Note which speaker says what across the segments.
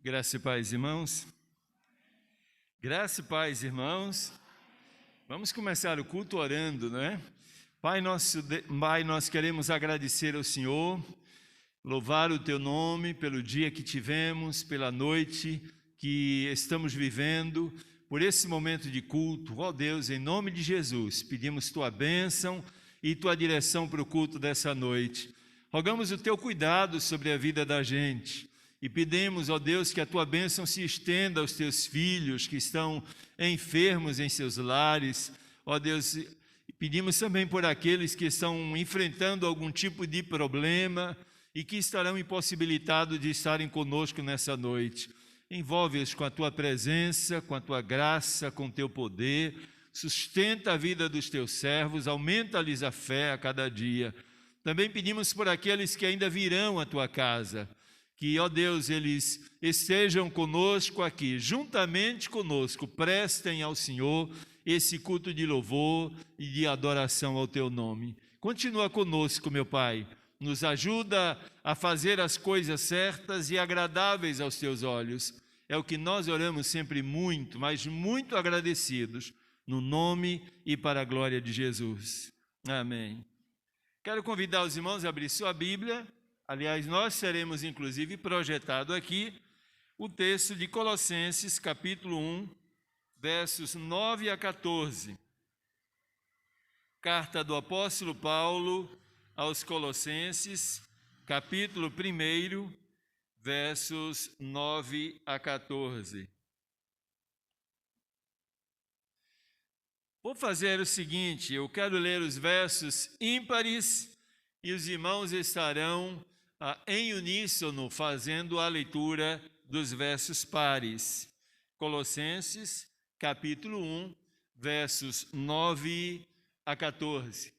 Speaker 1: Graça e paz, irmãos. Graça e paz, irmãos. Vamos começar o culto orando, não é? Pai, nós queremos agradecer ao Senhor, louvar o Teu nome pelo dia que tivemos, pela noite que estamos vivendo, por esse momento de culto. Ó Deus, em nome de Jesus, pedimos Tua bênção e Tua direção para o culto dessa noite. Rogamos o Teu cuidado sobre a vida da gente. E pedimos, ó Deus, que a Tua bênção se estenda aos Teus filhos que estão enfermos em seus lares. Ó Deus, pedimos também por aqueles que estão enfrentando algum tipo de problema e que estarão impossibilitados de estarem conosco nessa noite. Envolve-os com a Tua presença, com a Tua graça, com o Teu poder. Sustenta a vida dos Teus servos, aumenta-lhes a fé a cada dia. Também pedimos por aqueles que ainda virão à Tua casa, que, ó Deus, eles estejam conosco aqui, juntamente conosco, prestem ao Senhor esse culto de louvor e de adoração ao Teu nome. Continua conosco, meu Pai, nos ajuda a fazer as coisas certas e agradáveis aos Teus olhos. É o que nós oramos sempre muito, mas muito agradecidos, no nome e para a glória de Jesus. Amém. Quero convidar os irmãos a abrir sua Bíblia. Aliás, nós seremos inclusive projetado aqui o texto de Colossenses, capítulo 1, versos 9 a 14. Carta do apóstolo Paulo aos Colossenses, capítulo 1, versos 9 a 14. Vou fazer o seguinte, eu quero ler os versos ímpares e os irmãos estarão em uníssono, fazendo a leitura dos versos pares. Colossenses, capítulo 1, versos 9 a 14.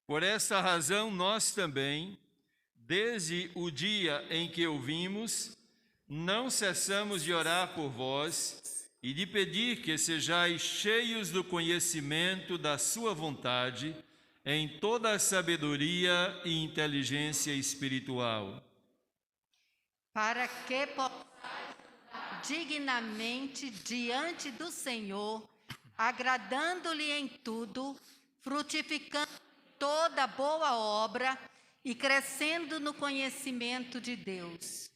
Speaker 1: Por esta razão, nós também, desde o dia em que ouvimos, não cessamos de orar por vós e de pedir que sejais cheios do conhecimento da sua vontade, em toda a sabedoria e inteligência espiritual.
Speaker 2: Para que possais dignamente diante do Senhor, agradando-lhe em tudo, frutificando toda boa obra e crescendo no conhecimento de Deus.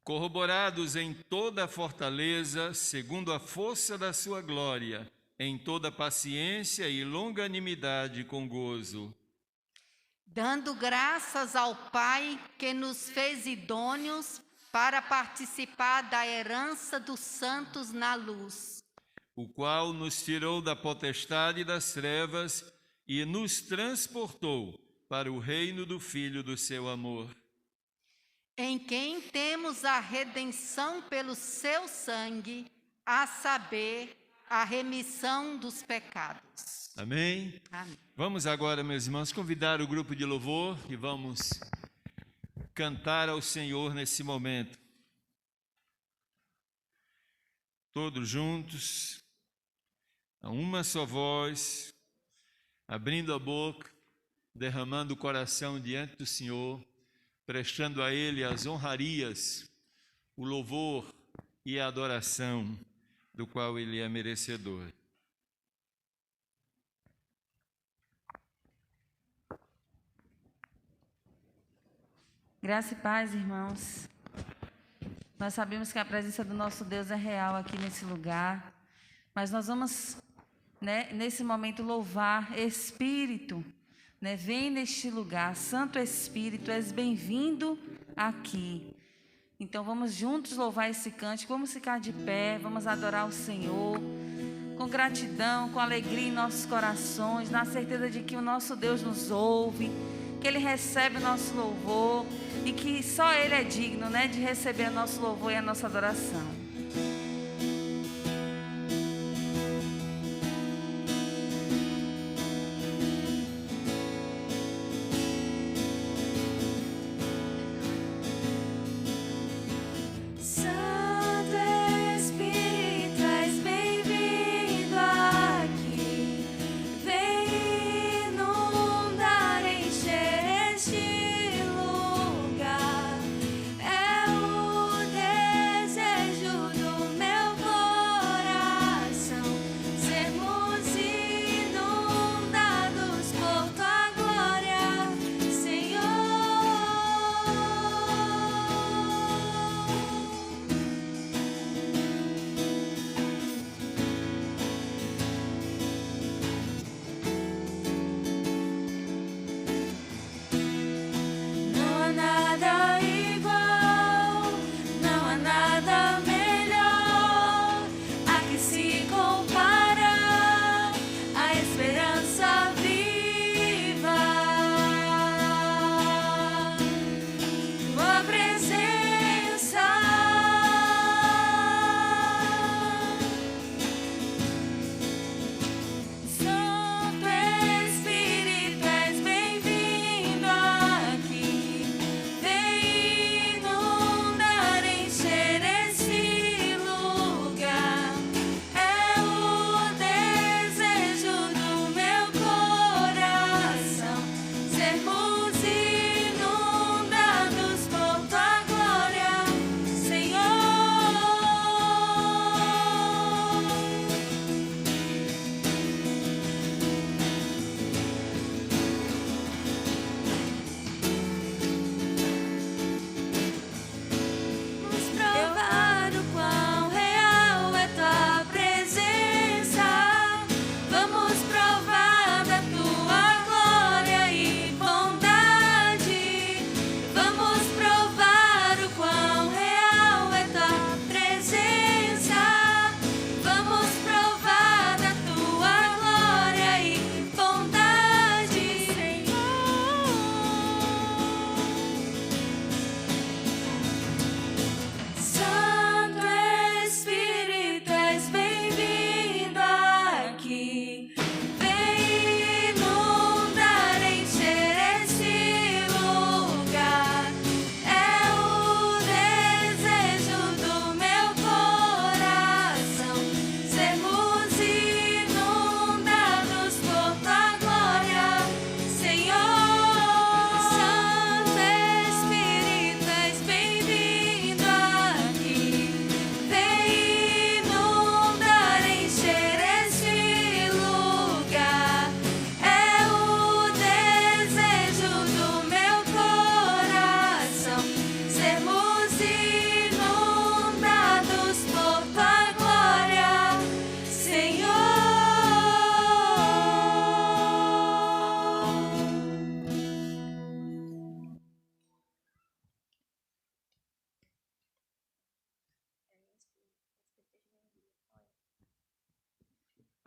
Speaker 1: Corroborados em toda a fortaleza, segundo a força da sua glória, em toda paciência e longanimidade com gozo.
Speaker 2: Dando graças ao Pai que nos fez idôneos para participar da herança dos santos na luz.
Speaker 1: O qual nos tirou da potestade das trevas e nos transportou para o reino do Filho do seu amor.
Speaker 2: Em quem temos a redenção pelo seu sangue, a saber, a remissão dos pecados.
Speaker 1: Amém?
Speaker 2: Amém.
Speaker 1: Vamos agora, meus irmãos, convidar o grupo de louvor e vamos cantar ao Senhor nesse momento. Todos juntos, a uma só voz, abrindo a boca, derramando o coração diante do Senhor, prestando a Ele as honrarias, o louvor e a adoração do qual Ele é merecedor.
Speaker 3: Graça e paz, irmãos. Nós sabemos que a presença do nosso Deus é real aqui nesse lugar, mas nós vamos, nesse momento, louvar Espírito. Vem neste lugar, Santo Espírito, és bem-vindo aqui. Então vamos juntos louvar esse cântico, vamos ficar de pé, vamos adorar o Senhor, com gratidão, com alegria em nossos corações, na certeza de que o nosso Deus nos ouve, que Ele recebe o nosso louvor e que só Ele é digno, de receber o nosso louvor e a nossa adoração.
Speaker 4: Santo Espírito, és bem-vindo.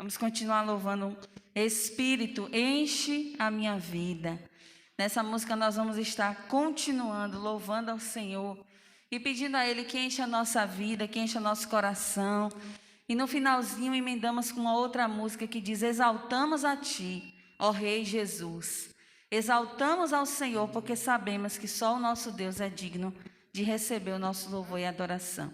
Speaker 3: Vamos continuar louvando. Espírito, enche a minha vida. Nessa música nós vamos estar continuando louvando ao Senhor e pedindo a Ele que enche a nossa vida, que enche o nosso coração. E no finalzinho emendamos com uma outra música que diz: exaltamos a Ti, ó Rei Jesus. Exaltamos ao Senhor porque sabemos que só o nosso Deus é digno de receber o nosso louvor e adoração.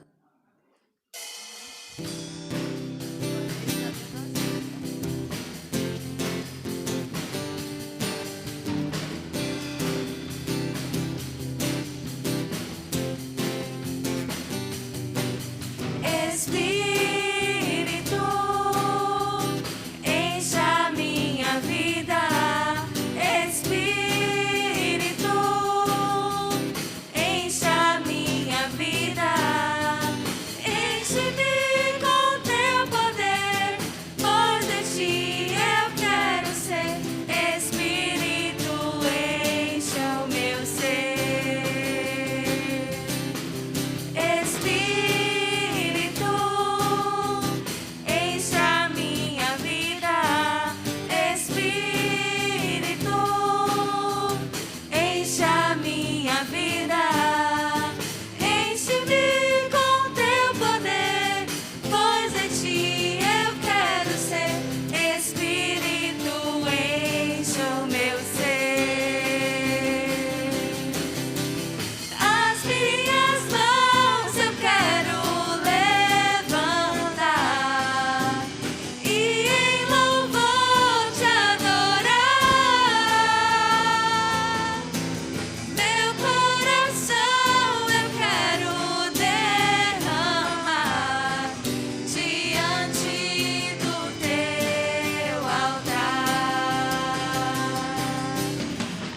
Speaker 4: Espírito, enche a minha vida. Espírito, enche a minha vida. Enche-me com teu poder, pois de ti eu quero ser. Espírito, enche o meu ser. Espírito, enche a minha vida. Espírito, enche a minha vida. Enche-me com teu poder, pois de ti eu quero ser. Espírito, enche o meu ser. As minhas mãos eu quero levantar e em louvor te adorar. Meu coração eu quero derramar diante do teu altar.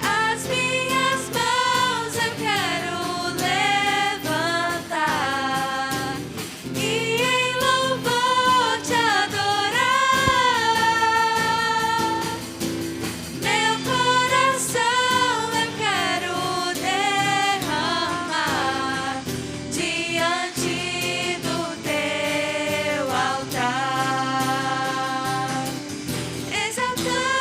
Speaker 4: As minhas mãos eu quero levantar e em louvor te adorar. Meu coração eu quero derramar diante do teu altar. Exaltamos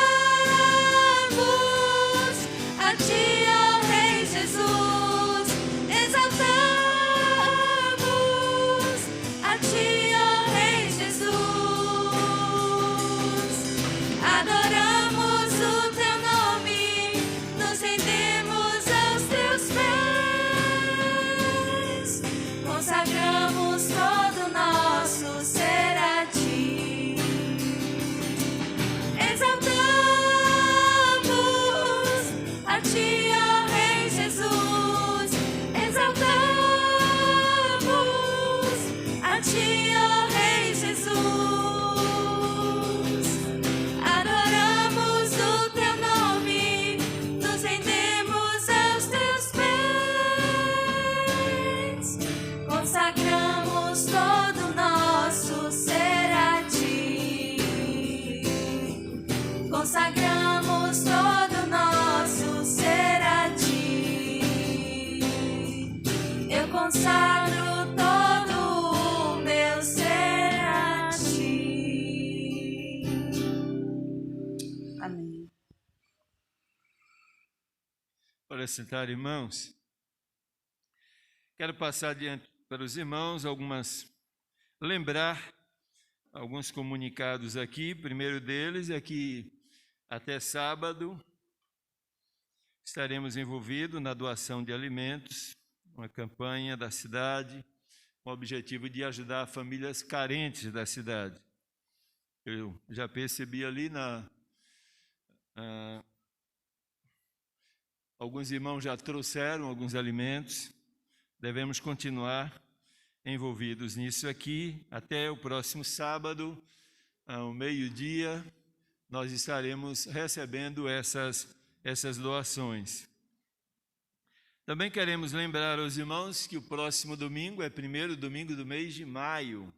Speaker 4: a ti, ó Rei Jesus. Exaltamos a ti, ó Rei Jesus. Adoramos o teu nome, nos rendemos aos teus pés. Consagramos todo o nosso ser a ti. Exaltamos a ti, ó Rei Jesus. Exaltamos a ti, ó Rei Jesus. Adoramos o teu nome, nos rendemos aos teus pés. Consagramos todo o nosso ser a ti. Consagramos todo o nosso ser a ti. Eu consagro todo o meu ser a ti.
Speaker 3: Amém.
Speaker 1: Para sentar, irmãos, quero passar adiante para os irmãos lembrar alguns comunicados aqui. O primeiro deles é que até sábado estaremos envolvidos na doação de alimentos, uma campanha da cidade, com o objetivo de ajudar famílias carentes da cidade. Eu já percebi ali alguns irmãos já trouxeram alguns alimentos. Devemos continuar envolvidos nisso aqui. Até o próximo sábado, ao meio-dia, nós estaremos recebendo essas doações. Também queremos lembrar aos irmãos que o próximo domingo é o primeiro domingo do mês de maio.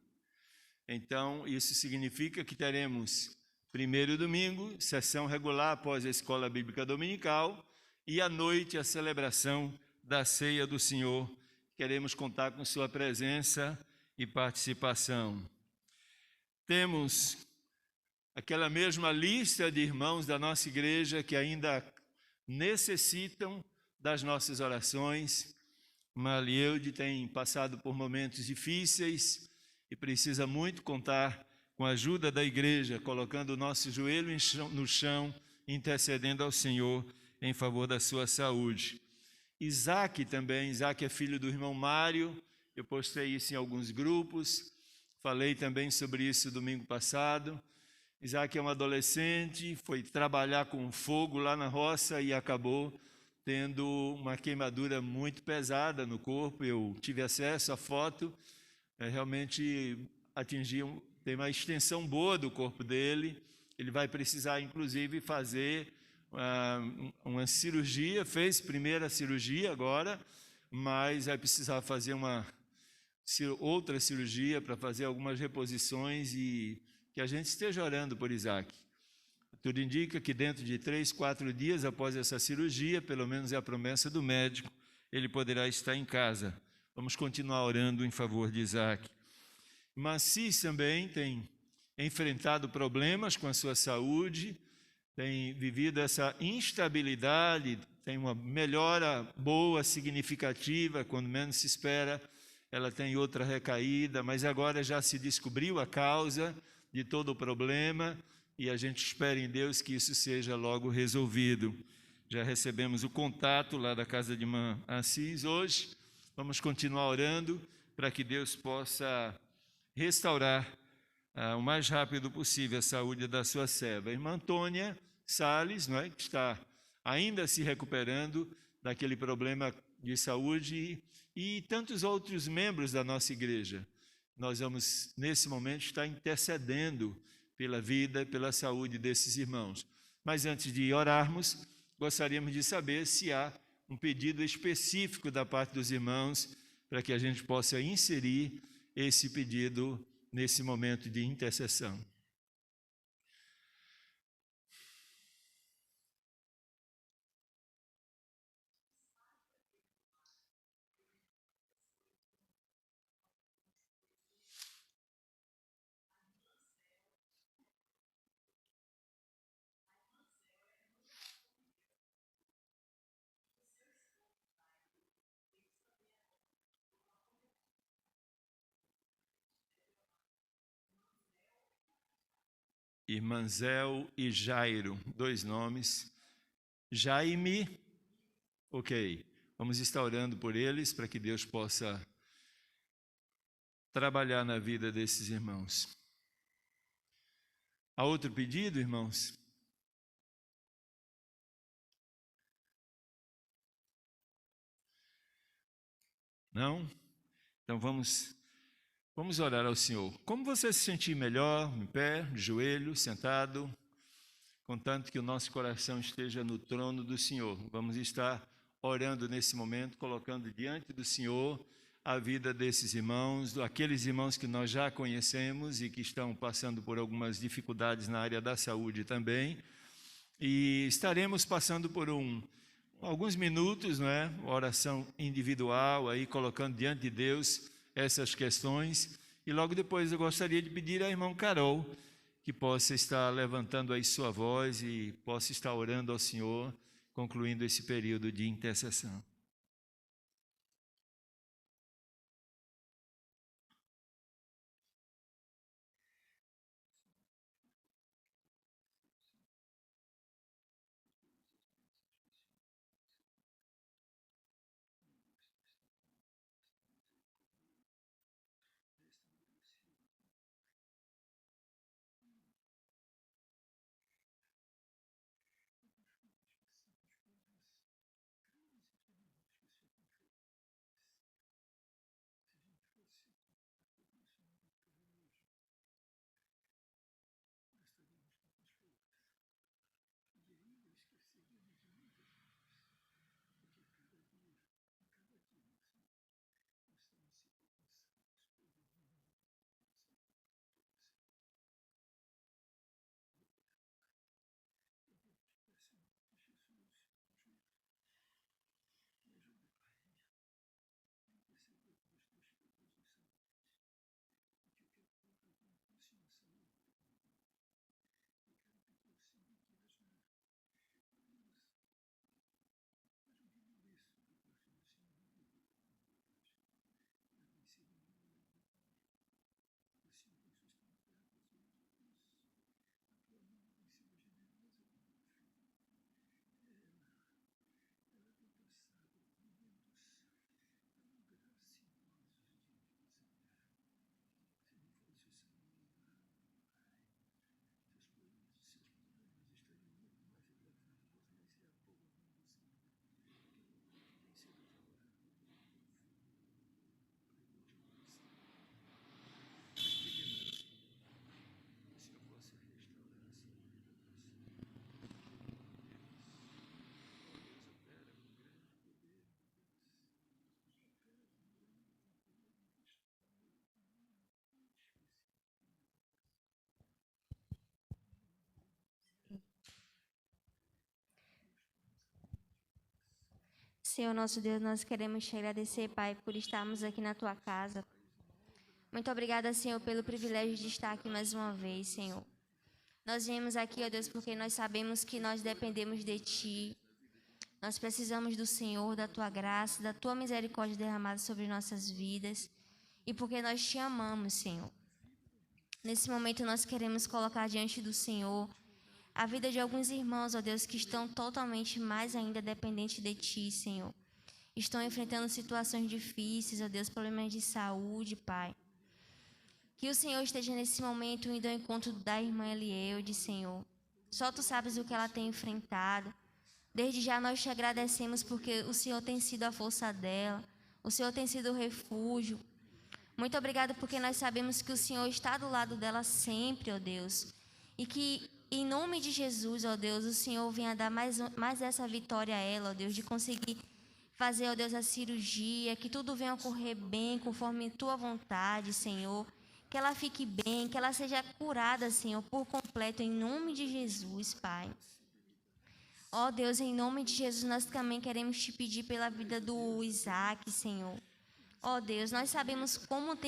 Speaker 1: Então, isso significa que teremos primeiro domingo, sessão regular após a escola bíblica dominical, e à noite a celebração da ceia do Senhor. Queremos contar com sua presença e participação. Temos aquela mesma lista de irmãos da nossa igreja que ainda necessitam das nossas orações. Malieude tem passado por momentos difíceis e precisa muito contar com a ajuda da igreja, colocando o nosso joelho no chão, intercedendo ao Senhor em favor da sua saúde. Isaac também, Isaac é filho do irmão Mário, eu postei isso em alguns grupos, falei também sobre isso domingo passado. Isaac é um adolescente, foi trabalhar com fogo lá na roça e acabou tendo uma queimadura muito pesada no corpo. Eu tive acesso à foto, realmente tem uma extensão boa do corpo dele. Ele vai precisar, inclusive, fazer uma cirurgia, fez primeira cirurgia agora, mas vai precisar fazer outra cirurgia para fazer algumas reposições e que a gente esteja orando por Isaac. Tudo indica que dentro de 3, 4 dias após essa cirurgia, pelo menos é a promessa do médico, ele poderá estar em casa. Vamos continuar orando em favor de Isaac. Macis também tem enfrentado problemas com a sua saúde, tem vivido essa instabilidade, tem uma melhora boa, significativa, quando menos se espera, ela tem outra recaída, mas agora já se descobriu a causa de todo o problema, e a gente espera em Deus que isso seja logo resolvido. Já recebemos o contato lá da casa de irmã Assis hoje, vamos continuar orando para que Deus possa restaurar o mais rápido possível a saúde da sua serva. A irmã Antônia Salles, não é, que está ainda se recuperando daquele problema de saúde, e tantos outros membros da nossa igreja. Nós vamos, nesse momento, estar intercedendo pela vida e pela saúde desses irmãos. Mas antes de orarmos, gostaríamos de saber se há um pedido específico da parte dos irmãos para que a gente possa inserir esse pedido nesse momento de intercessão. Irmanzel e Jairo, 2 nomes. Jaime, ok. Vamos estar orando por eles para que Deus possa trabalhar na vida desses irmãos. Há outro pedido, irmãos? Não? Então vamos orar ao Senhor. Como você se sentir melhor, em pé, de joelho, sentado, contanto que o nosso coração esteja no trono do Senhor. Vamos estar orando nesse momento, colocando diante do Senhor a vida desses irmãos, aqueles irmãos que nós já conhecemos e que estão passando por algumas dificuldades na área da saúde também. E estaremos passando por alguns minutos, não é? Oração individual, aí colocando diante de Deus essas questões, e logo depois eu gostaria de pedir à irmã Carol que possa estar levantando aí sua voz e possa estar orando ao Senhor, concluindo esse período de intercessão.
Speaker 5: Senhor nosso Deus, nós queremos te agradecer, Pai, por estarmos aqui na tua casa. Muito obrigada, Senhor, pelo privilégio de estar aqui mais uma vez, Senhor. Nós viemos aqui, ó Deus, porque nós sabemos que nós dependemos de Ti. Nós precisamos do Senhor, da Tua graça, da Tua misericórdia derramada sobre nossas vidas. E porque nós Te amamos, Senhor. Nesse momento nós queremos colocar diante do Senhor a vida de alguns irmãos, ó Deus, que estão totalmente mais ainda dependentes de Ti, Senhor. Estão enfrentando situações difíceis, ó Deus, problemas de saúde, Pai. Que o Senhor esteja nesse momento indo ao encontro da irmã Elieude, Senhor. Só Tu sabes o que ela tem enfrentado. Desde já nós Te agradecemos porque o Senhor tem sido a força dela. O Senhor tem sido o refúgio. Muito obrigada porque nós sabemos que o Senhor está do lado dela sempre, ó Deus. E que, em nome de Jesus, ó Deus, o Senhor venha dar mais essa vitória a ela, ó Deus, de conseguir fazer, ó Deus, a cirurgia, que tudo venha ocorrer bem, conforme Tua vontade, Senhor. Que ela fique bem, que ela seja curada, Senhor, por completo, em nome de Jesus, Pai. Ó Deus, em nome de Jesus, nós também queremos Te pedir pela vida do Isaac, Senhor. Ó Deus, nós sabemos como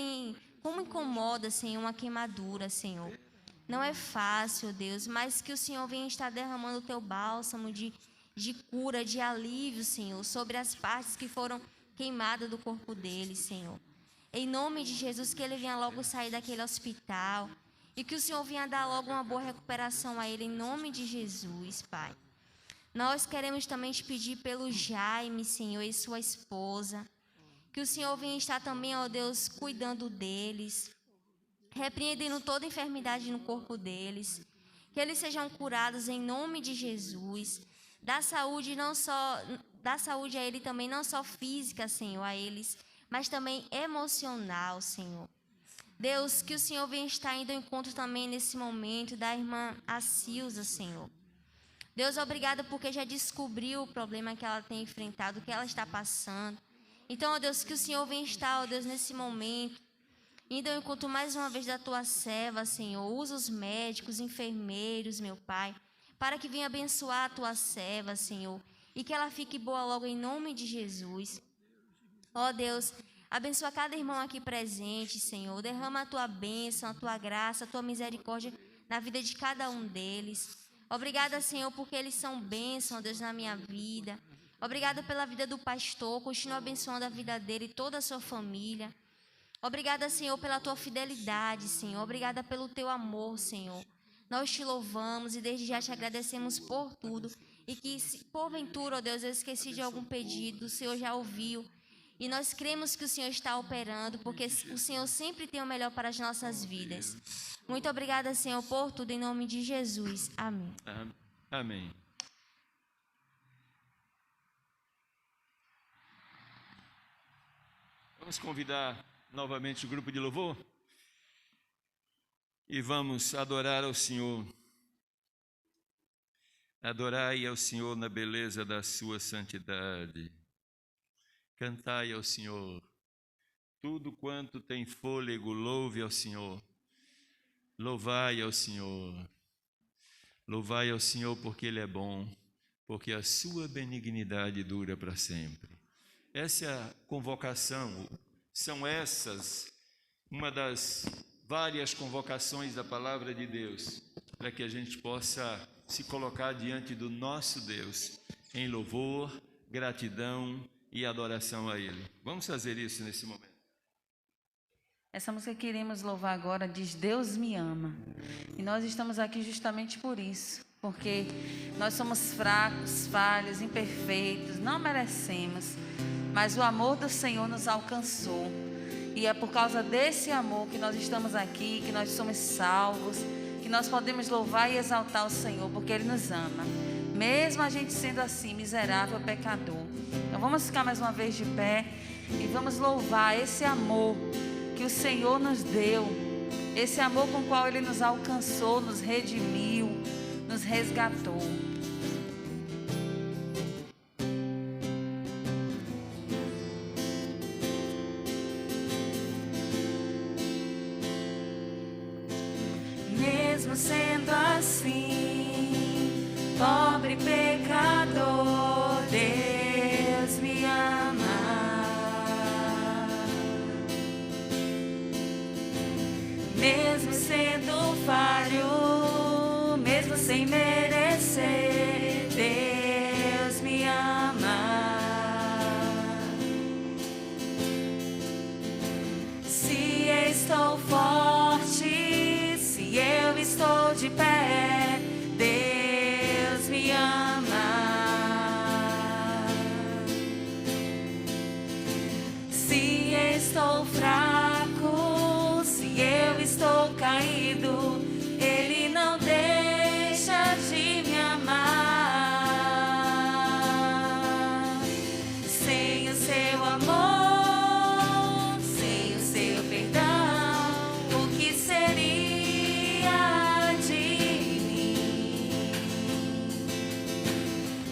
Speaker 5: incomoda, Senhor, uma queimadura, Senhor. Não é fácil, Deus, mas que o Senhor venha estar derramando o Teu bálsamo de cura, de alívio, Senhor, sobre as partes que foram queimadas do corpo dele, Senhor. Em nome de Jesus, que ele venha logo sair daquele hospital e que o Senhor venha dar logo uma boa recuperação a ele, em nome de Jesus, Pai. Nós queremos também Te pedir pelo Jaime, Senhor, e sua esposa, que o Senhor venha estar também, ó Deus, cuidando deles, repreendendo toda enfermidade no corpo deles, que eles sejam curados em nome de Jesus. Dá saúde a ele também, não só física, Senhor, a eles, mas também emocional, Senhor. Deus, que o Senhor venha estar indo ao encontro também nesse momento da irmã Acilza, Senhor. Deus, obrigada porque já descobriu o problema que ela tem enfrentado, o que ela está passando. Então, ó Deus, que o Senhor venha estar, ó Deus, nesse momento, indo ao encontro mais uma vez da Tua serva, Senhor. Usa os médicos, enfermeiros, meu Pai, para que venha abençoar a Tua serva, Senhor, e que ela fique boa logo em nome de Jesus. Ó Deus, abençoa cada irmão aqui presente, Senhor. Derrama a Tua bênção, a Tua graça, a Tua misericórdia na vida de cada um deles. Obrigada, Senhor, porque eles são bênção, Deus, na minha vida. Obrigada pela vida do pastor. Continua abençoando a vida dele e toda a sua família. Obrigada, Senhor, pela Tua fidelidade, Senhor. Obrigada pelo Teu amor, Senhor. Nós Te louvamos e desde já Te agradecemos por tudo. E que, se porventura, ó Deus, eu esqueci de algum pedido, o Senhor já ouviu. E nós cremos que o Senhor está operando, porque o Senhor sempre tem o melhor para as nossas vidas. Muito obrigada, Senhor, por tudo, em nome de Jesus. Amém.
Speaker 1: Amém. Vamos convidar novamente o grupo de louvor e vamos adorar ao Senhor. Adorai ao Senhor na beleza da sua santidade. Cantai ao Senhor. Tudo quanto tem fôlego, louve ao Senhor. Louvai ao Senhor. Louvai ao Senhor porque Ele é bom, porque a sua benignidade dura para sempre. Essa é a convocação, são essas uma das várias convocações da palavra de Deus, para que a gente possa se colocar diante do nosso Deus em louvor, gratidão e adoração a Ele. Vamos fazer isso nesse momento.
Speaker 3: Essa música que iremos louvar agora diz: Deus me ama. E nós estamos aqui justamente por isso, porque nós somos fracos, falhos, imperfeitos, não merecemos, mas o amor do Senhor nos alcançou. E é por causa desse amor que nós estamos aqui, que nós somos salvos, que nós podemos louvar e exaltar o Senhor, porque Ele nos ama, mesmo a gente sendo assim, miserável, pecador. Então vamos ficar mais uma vez de pé e vamos louvar esse amor que o Senhor nos deu, esse amor com o qual Ele nos alcançou, nos redimiu, nos resgatou.
Speaker 4: Mesmo sendo assim, pobre pecador, Deus me
Speaker 3: mesmo sendo falho, mesmo sem merecer, Deus me ama. Se estou forte, se eu estou de pé, Deus me ama. Se estou fraco, se eu estou caído, Ele não deixa de me amar. Sem o seu amor, sem o seu perdão, o que seria de mim?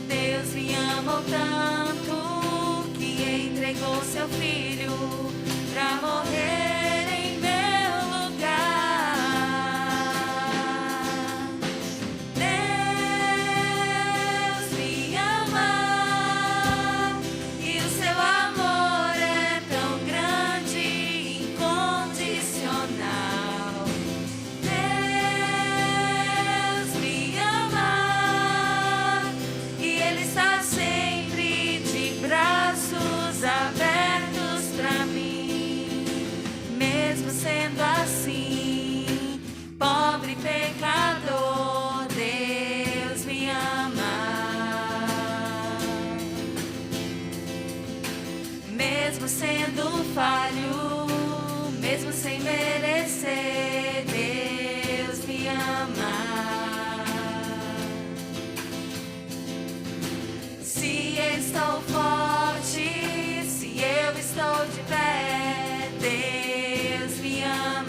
Speaker 3: Deus me amou tanto que entregou seu filho para morrer em meu lugar. Deus me ama e o seu amor é tão grande e incondicional. Deus me ama e Ele está sempre de braços abertos para mim. Mesmo sendo assim, pobre pecador, Deus me ama. Mesmo sendo falho, mesmo sem merecer, Deus me ama. Se estou forte, se eu estou de pé, Deus me ama.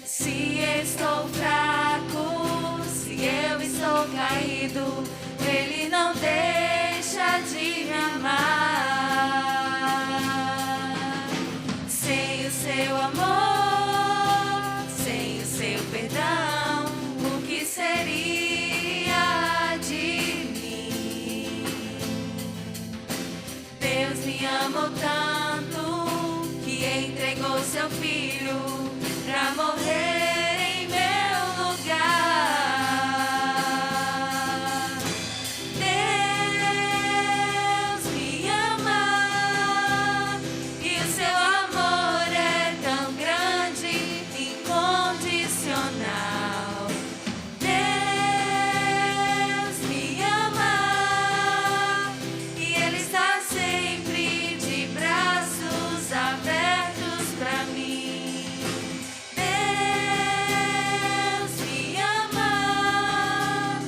Speaker 3: Se estou fraco, se eu estou caído, Ele não deixa de me amar. Sem o seu amor, sem o seu perdão, o que seria de mim? Deus me amou tanto que entregou seu filho para morrer em meu lugar. Deus me ama e o seu amor é tão grande e incondicional. Deus me ama e Ele está sempre de braços abertos para mim. Deus me ama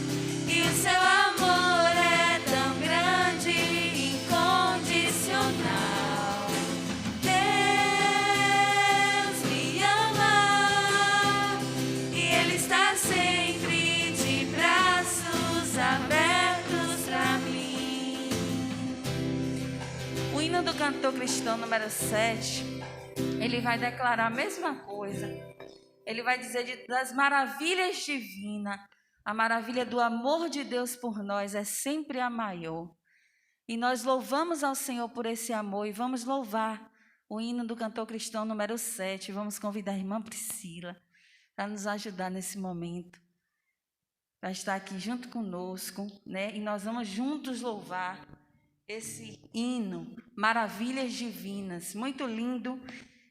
Speaker 3: e o seu amor é tão grande e incondicional. Deus me ama e Ele está sempre de braços abertos para mim. O hino do cantor cristão número 7, ele vai declarar a mesma coisa. Ele vai dizer das maravilhas divinas. A maravilha do amor de Deus por nós é sempre a maior. E nós louvamos ao Senhor por esse amor e vamos louvar o hino do cantor cristão número 7. Vamos convidar a irmã Priscila para nos ajudar nesse momento, para estar aqui junto conosco, né? E nós vamos juntos louvar esse hino, Maravilhas Divinas, muito lindo,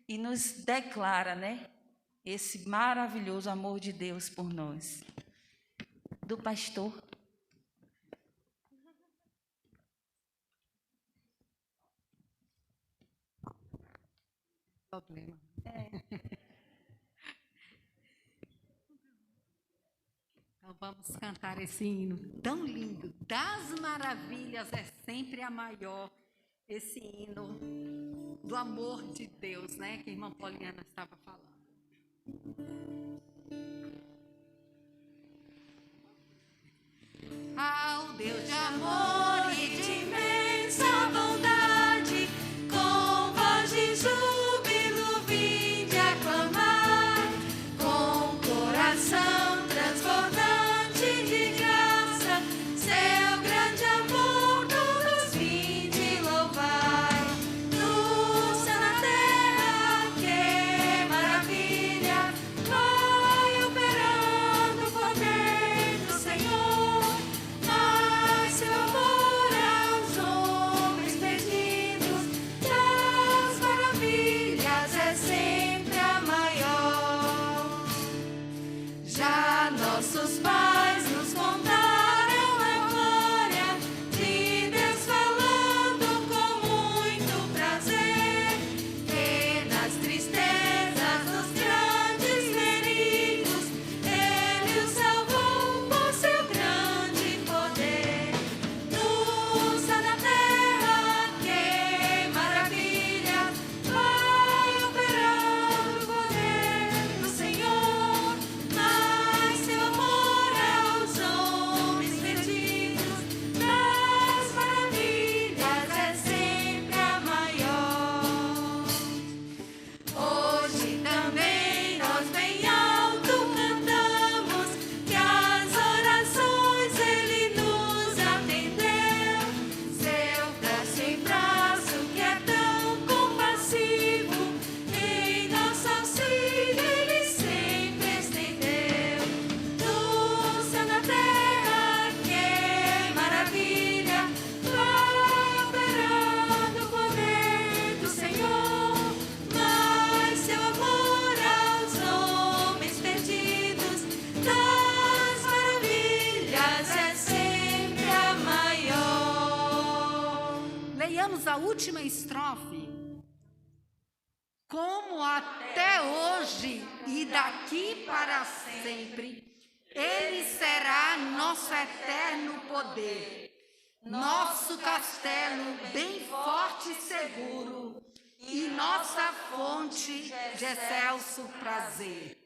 Speaker 3: e nos declara, né, esse maravilhoso amor de Deus por nós. Do pastor.
Speaker 6: Problema. Então vamos cantar esse hino tão lindo. Das maravilhas é sempre a maior. Esse hino do amor de Deus, né? Que a irmã Poliana estava falando. Ao Deus de amor e de imensa bondade, com voz de júbilo vinde aclamar, com coração transbordante de graça, seu grande amor todos vinde louvar. No céu, na última estrofe, como até hoje e daqui para sempre, Ele será nosso eterno poder, nosso castelo bem forte e seguro, e nossa fonte de excelso prazer.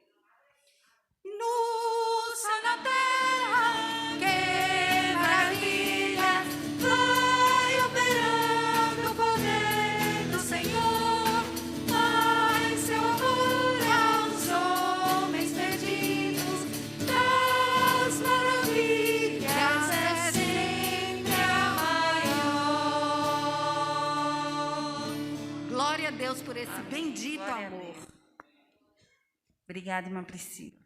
Speaker 6: No céu na terra, que maravilha, vai operando o poder do Senhor, vai seu amor aos homens perdidos, das maravilhas é sempre a maior. Glória a Deus por esse bendito
Speaker 3: Glória a
Speaker 6: amor.
Speaker 3: Deus. Obrigada, irmã Priscila.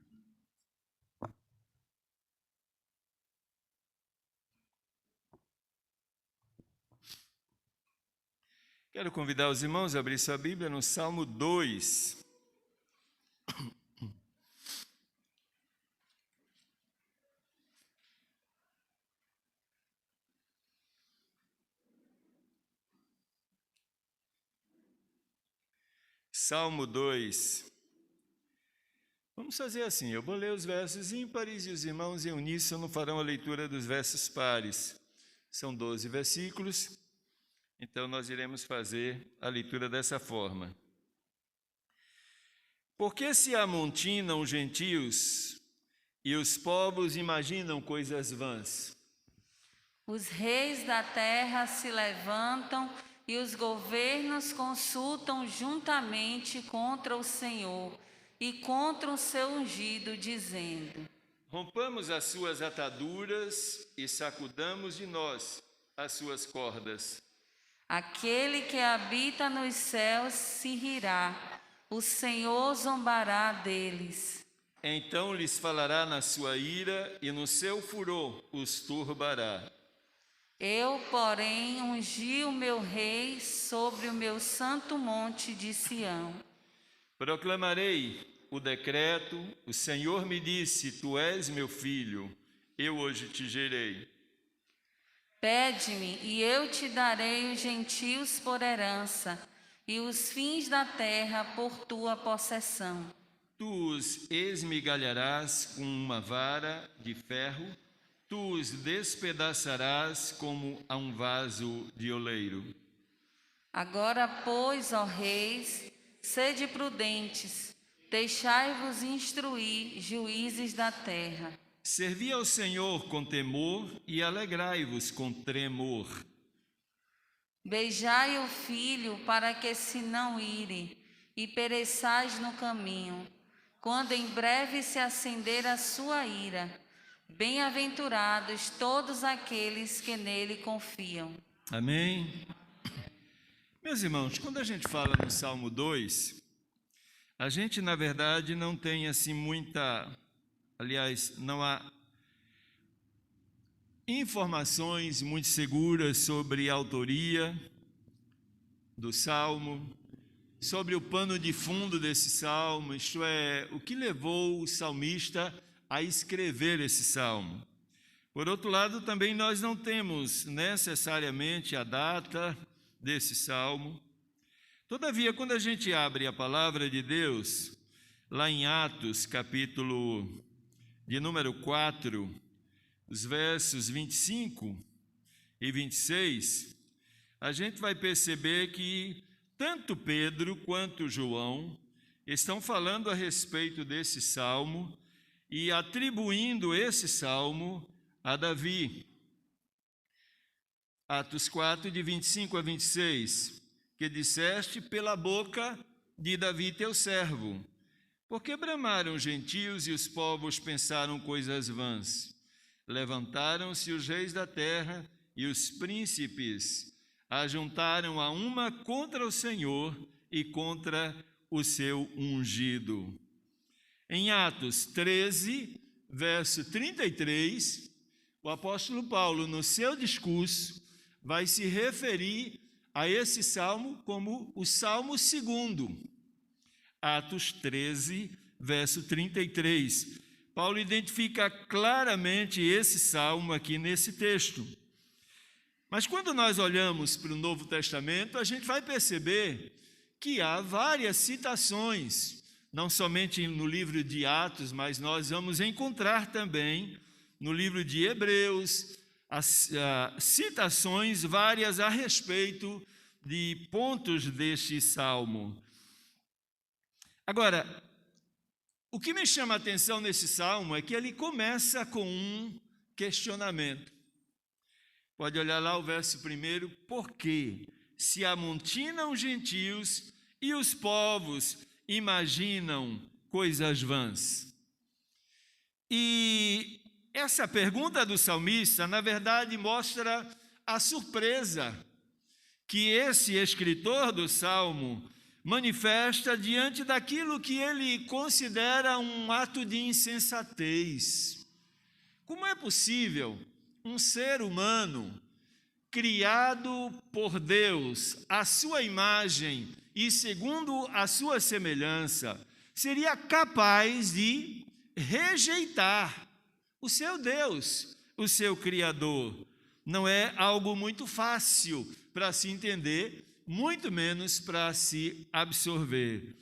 Speaker 1: Quero convidar os irmãos a abrir sua Bíblia no Salmo 2. Salmo 2. Vamos fazer assim, eu vou ler os versos ímpares e os irmãos em uníssono farão a leitura dos versos pares. São 12 versículos, então nós iremos fazer a leitura dessa forma. Por que se amontinam os gentios e os povos imaginam coisas vãs?
Speaker 3: Os reis da terra se levantam e os governos consultam juntamente contra o Senhor e contra o seu ungido, dizendo:
Speaker 1: Rompamos as suas ataduras e sacudamos de nós as suas cordas.
Speaker 3: Aquele que habita nos céus se rirá, o Senhor zombará deles.
Speaker 1: Então lhes falará na sua ira e no seu furor os turbará.
Speaker 3: Eu, porém, ungi o meu rei sobre o meu santo monte de Sião.
Speaker 1: Proclamarei o decreto, o Senhor me disse, tu és meu filho, eu hoje te gerei.
Speaker 3: Pede-me, e eu te darei os gentios por herança, e os fins da terra por tua possessão.
Speaker 1: Tu os esmigalharás com uma vara de ferro, tu os despedaçarás como a um vaso de oleiro.
Speaker 3: Agora, pois, ó reis, sede prudentes, deixai-vos instruir, juízes da terra.
Speaker 1: Servi ao Senhor com temor e alegrai-vos com tremor.
Speaker 3: Beijai o filho para que se não ire, e pereçais no caminho, quando em breve se acender a sua ira. Bem-aventurados todos aqueles que nele confiam.
Speaker 1: Amém? Meus irmãos, quando a gente fala no Salmo 2, a gente, na verdade, não tem assim muita... Aliás, não há informações muito seguras sobre a autoria do Salmo, sobre o pano de fundo desse Salmo, isto é, o que levou o salmista a escrever esse Salmo. Por outro lado, também nós não temos necessariamente a data desse Salmo. Todavia, quando a gente abre a palavra de Deus, lá em Atos, capítulo de número 4, os versos 25 e 26, a gente vai perceber que tanto Pedro quanto João estão falando a respeito desse salmo e atribuindo esse salmo a Davi. Atos 4, de 25 a 26, que disseste pela boca de Davi teu servo, porque bramaram os gentios e os povos pensaram coisas vãs. Levantaram-se os reis da terra e os príncipes ajuntaram a uma contra o Senhor e contra o seu ungido. Em Atos 13, verso 33, o apóstolo Paulo, no seu discurso, vai se referir a esse salmo como o Salmo 2. Atos 13, verso 33. Paulo identifica claramente esse salmo aqui nesse texto. Mas quando nós olhamos para o Novo Testamento, a gente vai perceber que há várias citações, não somente no livro de Atos, mas nós vamos encontrar também no livro de Hebreus, citações várias a respeito de pontos deste salmo. Agora, o que me chama a atenção nesse salmo é que ele começa com um questionamento. Pode olhar lá o verso 1, por que se amontinam os gentios e os povos imaginam coisas vãs? E essa pergunta do salmista, na verdade, mostra a surpresa que esse escritor do salmo manifesta diante daquilo que ele considera um ato de insensatez. Como é possível um ser humano criado por Deus, à sua imagem e segundo a sua semelhança, seria capaz de rejeitar o seu Deus, o seu Criador? Não é algo muito fácil para se entender, muito menos para se absorver.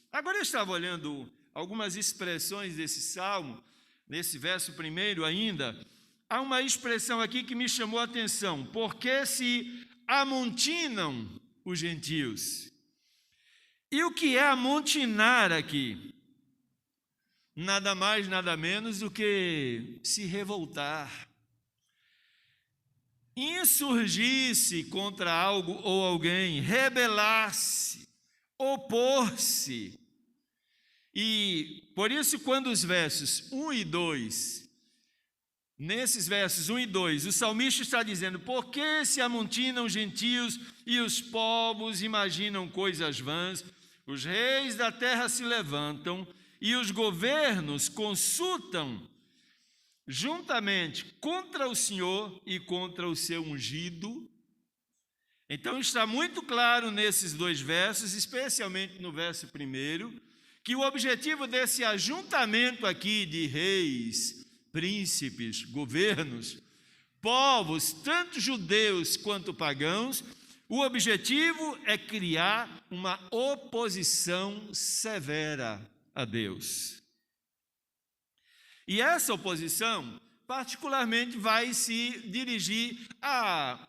Speaker 1: Agora eu estava olhando algumas expressões desse salmo, nesse verso 1 ainda, há uma expressão aqui que me chamou a atenção, porque se amontinam os gentios. E o que é amontinar aqui? Nada mais, nada menos do que se revoltar, insurgir-se contra algo ou alguém, rebelar-se, opor-se. E por isso, quando os versos 1 e 2, nesses versos 1 e 2, o salmista está dizendo, por que se amontinam os gentios e os povos imaginam coisas vãs? Os reis da terra se levantam e os governos consultam juntamente contra o Senhor e contra o seu ungido. Então está muito claro nesses dois versos, especialmente no verso 1, que o objetivo desse ajuntamento aqui de reis, príncipes, governos, povos, tanto judeus quanto pagãos, o objetivo é criar uma oposição severa a Deus. E essa oposição, particularmente, vai se dirigir a,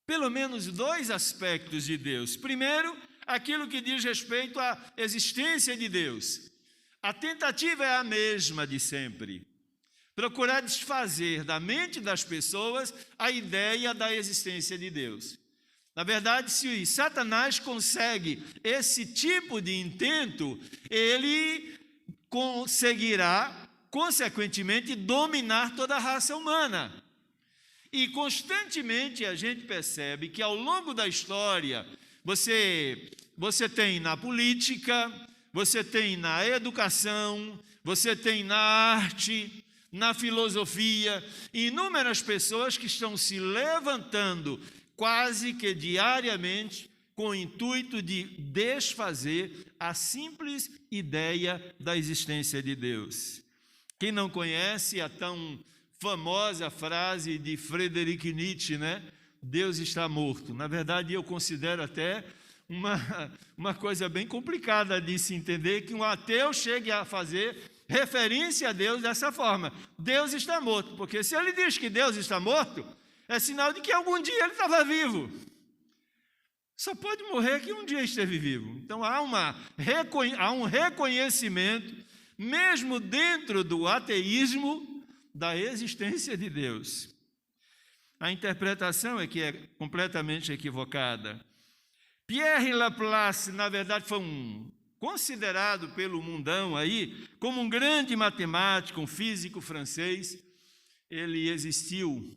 Speaker 1: pelo menos, dois aspectos de Deus. Primeiro, aquilo que diz respeito à existência de Deus. A tentativa é a mesma de sempre. Procurar desfazer da mente das pessoas a ideia da existência de Deus. Na verdade, se Satanás consegue esse tipo de intento, ele conseguirá, consequentemente, dominar toda a raça humana. E constantemente a gente percebe que ao longo da história, você tem na política, você tem na educação, você tem na arte, na filosofia, inúmeras pessoas que estão se levantando quase que diariamente com o intuito de desfazer a simples ideia da existência de Deus. Quem não conhece a tão famosa frase de Friedrich Nietzsche, né? Deus está morto. Na verdade, eu considero até uma coisa bem complicada de se entender que um ateu chegue a fazer referência a Deus dessa forma. Deus está morto, porque se ele diz que Deus está morto, é sinal de que algum dia ele estava vivo. Só pode morrer que um dia esteve vivo. Então há um reconhecimento, mesmo dentro do ateísmo, da existência de Deus. A interpretação é que é completamente equivocada. Pierre Laplace, na verdade, foi considerado pelo mundão aí como um grande matemático, um físico francês. Ele existiu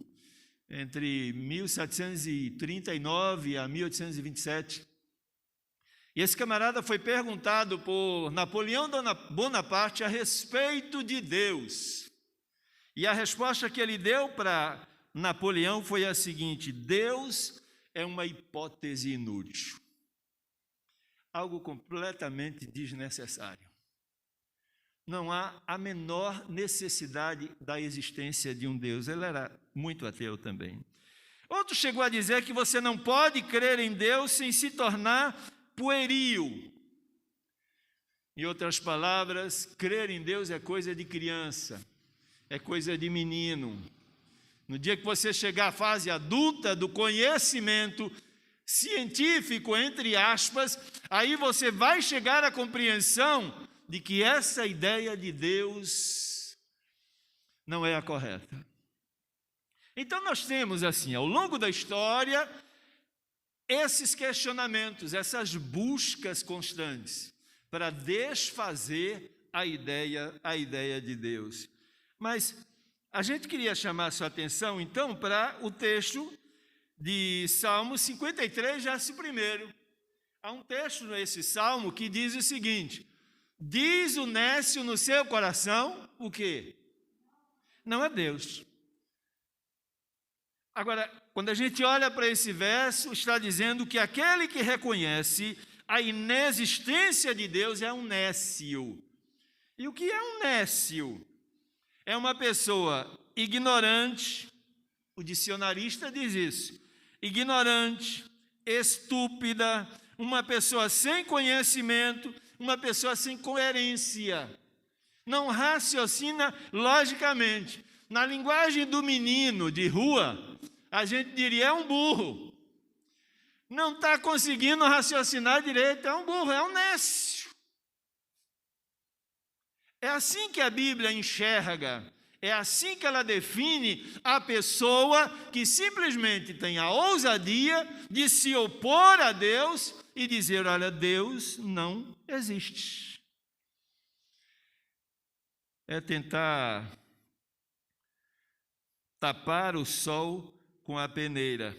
Speaker 1: entre 1739 a 1827. E esse camarada foi perguntado por Napoleão Bonaparte a respeito de Deus. E a resposta que ele deu para Napoleão foi a seguinte: Deus é uma hipótese inútil. Algo completamente desnecessário. Não há a menor necessidade da existência de um Deus. Ele era muito ateu também. Outro chegou a dizer que você não pode crer em Deus sem se tornar pueril. Em outras palavras, crer em Deus é coisa de criança, é coisa de menino. No dia que você chegar à fase adulta do conhecimento científico, entre aspas, aí você vai chegar à compreensão de que essa ideia de Deus não é a correta. Então nós temos assim, ao longo da história, esses questionamentos, essas buscas constantes para desfazer a ideia de Deus. Mas a gente queria chamar a sua atenção, então, para o texto de Salmo 53, verso 1. Há um texto nesse salmo que diz o seguinte: diz o nécio no seu coração, o quê? Não é Deus. Agora, quando a gente olha para esse verso, está dizendo que aquele que reconhece a inexistência de Deus é um nécio. E o que é um nécio? É uma pessoa ignorante, o dicionarista diz isso, ignorante, estúpida, uma pessoa sem conhecimento, uma pessoa sem coerência, não raciocina logicamente. Na linguagem do menino de rua, a gente diria é um burro, não está conseguindo raciocinar direito, é um burro, é um nécio. É assim que a Bíblia enxerga, é assim que ela define a pessoa que simplesmente tem a ousadia de se opor a Deus e dizer: olha, Deus não existe. É tentar tapar o sol com a peneira.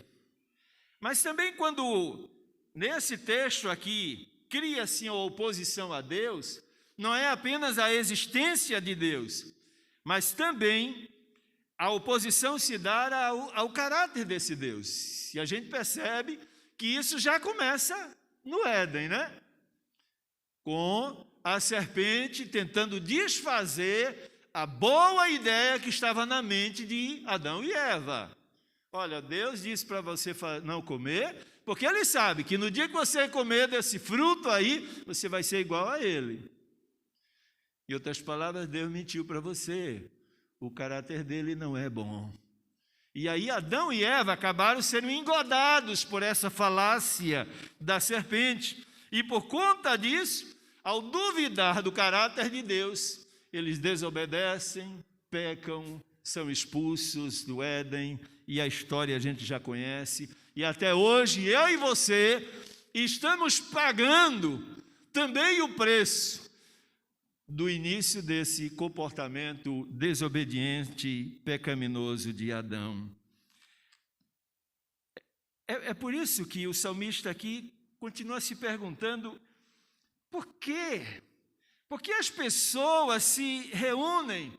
Speaker 1: Mas também quando, nesse texto aqui, cria-se a oposição a Deus, não é apenas a existência de Deus, mas também a oposição se dá ao caráter desse Deus. E a gente percebe que isso já começa no Éden, né? Com a serpente tentando desfazer a boa ideia que estava na mente de Adão e Eva. Olha, Deus disse para você não comer, porque Ele sabe que no dia que você comer desse fruto aí, você vai ser igual a Ele. Em outras palavras, Deus mentiu para você. O caráter dele não é bom. E aí Adão e Eva acabaram sendo engodados por essa falácia da serpente. E por conta disso, ao duvidar do caráter de Deus, eles desobedecem, pecam, são expulsos do Éden. E a história a gente já conhece. E até hoje, eu e você estamos pagando também o preço do início desse comportamento desobediente, pecaminoso de Adão. É por isso que o salmista aqui continua se perguntando: por quê? Por que as pessoas se reúnem?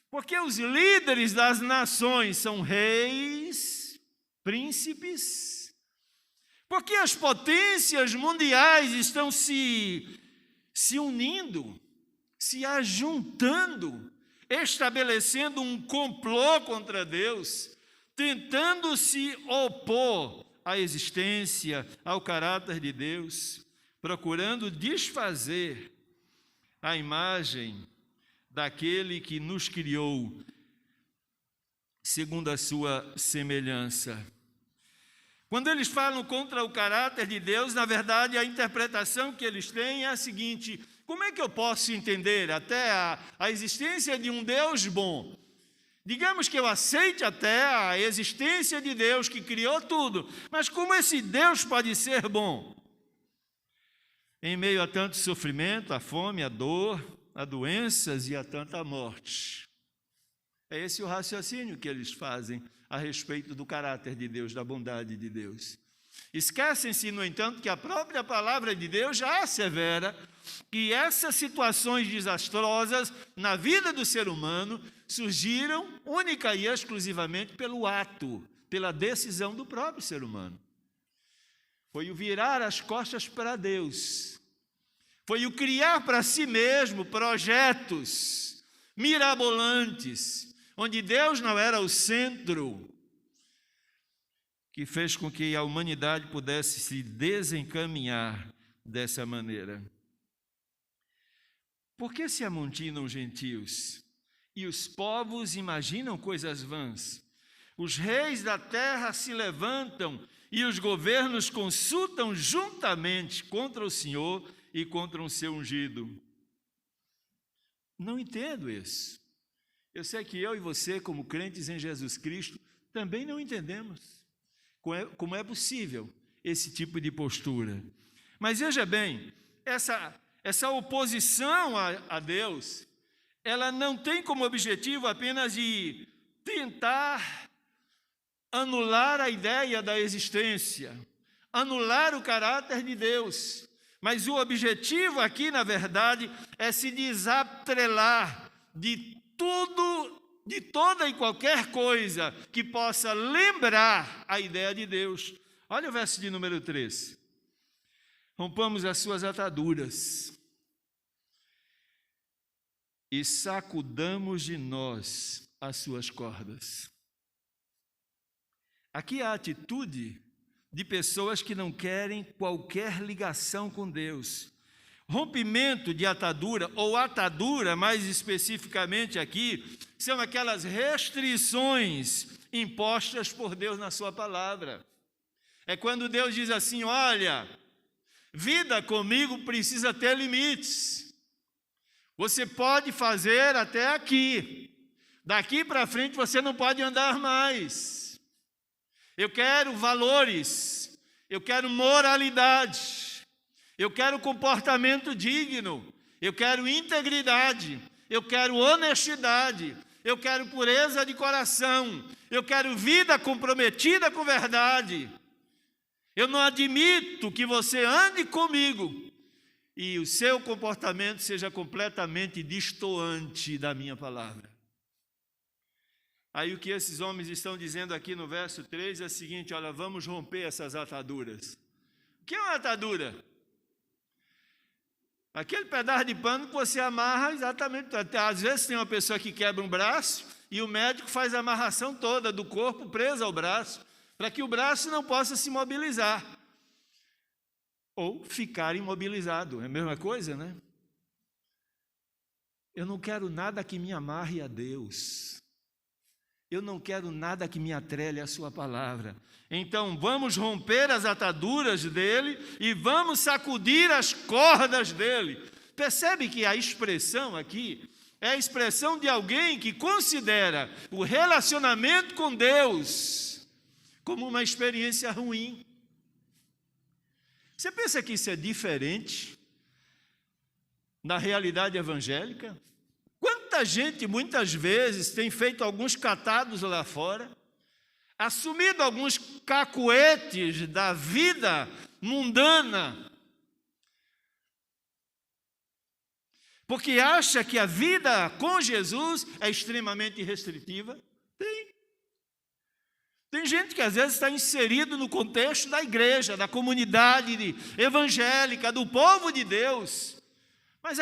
Speaker 1: Por que os líderes das nações são reis, príncipes? Por que as potências mundiais estão se unindo? Se ajuntando, estabelecendo um complô contra Deus, tentando se opor à existência, ao caráter de Deus, procurando desfazer a imagem daquele que nos criou segundo a sua semelhança. Quando eles falam contra o caráter de Deus, na verdade, a interpretação que eles têm é a seguinte: como é que eu posso entender até a existência de um Deus bom? Digamos que eu aceite até a existência de Deus que criou tudo, mas como esse Deus pode ser bom? Em meio a tanto sofrimento, a fome, a dor, a doenças e a tanta morte. É esse o raciocínio que eles fazem a respeito do caráter de Deus, da bondade de Deus. Esquecem-se, no entanto, que a própria palavra de Deus já assevera que essas situações desastrosas na vida do ser humano surgiram única e exclusivamente pelo ato, pela decisão do próprio ser humano. Foi o virar as costas para Deus, foi o criar para si mesmo projetos mirabolantes, onde Deus não era o centro. que fez com que a humanidade pudesse se desencaminhar dessa maneira. Por que se amontinam os gentios? E os povos imaginam coisas vãs. Os reis da terra se levantam e os governos consultam juntamente contra o Senhor e contra o seu ungido. Não entendo isso. Eu sei que eu e você, como crentes em Jesus Cristo, também não entendemos como é possível esse tipo de postura. Mas veja bem, essa oposição a Deus, ela não tem como objetivo apenas de tentar anular a ideia da existência, anular o caráter de Deus. Mas o objetivo aqui, na verdade, é se desatrelar de tudo, de toda e qualquer coisa que possa lembrar a ideia de Deus. Olha o verso de número 3. Rompamos as suas ataduras e sacudamos de nós as suas cordas. Aqui há a atitude de pessoas que não querem qualquer ligação com Deus. Rompimento de atadura, ou atadura, mais especificamente aqui, são aquelas restrições impostas por Deus na sua palavra. É quando Deus diz assim: olha, vida comigo precisa ter limites. Você pode fazer até aqui. Daqui para frente você não pode andar mais. Eu quero valores, eu quero moralidade, eu quero comportamento digno, eu quero integridade, eu quero honestidade, eu quero pureza de coração, eu quero vida comprometida com verdade. Eu não admito que você ande comigo e o seu comportamento seja completamente destoante da minha palavra. Aí o que esses homens estão dizendo aqui no verso 3 é o seguinte: olha, vamos romper essas ataduras. O que é uma atadura? Aquele pedaço de pano que você amarra exatamente. Às vezes tem uma pessoa que quebra um braço e o médico faz a amarração toda do corpo presa ao braço, para que o braço não possa se mobilizar ou ficar imobilizado. É a mesma coisa, né? Eu não quero nada que me amarre a Deus. Eu não quero nada que me atrele à sua palavra. Então vamos romper as ataduras dele e vamos sacudir as cordas dele. Percebe que a expressão aqui é a expressão de alguém que considera o relacionamento com Deus como uma experiência ruim. Você pensa que isso é diferente na realidade evangélica? Quanta gente, muitas vezes, tem feito alguns catados lá fora, assumido alguns cacuetes da vida mundana, porque acha que a vida com Jesus é extremamente restritiva. Tem gente que às vezes está inserido no contexto da igreja, da comunidade evangélica, do povo de Deus, mas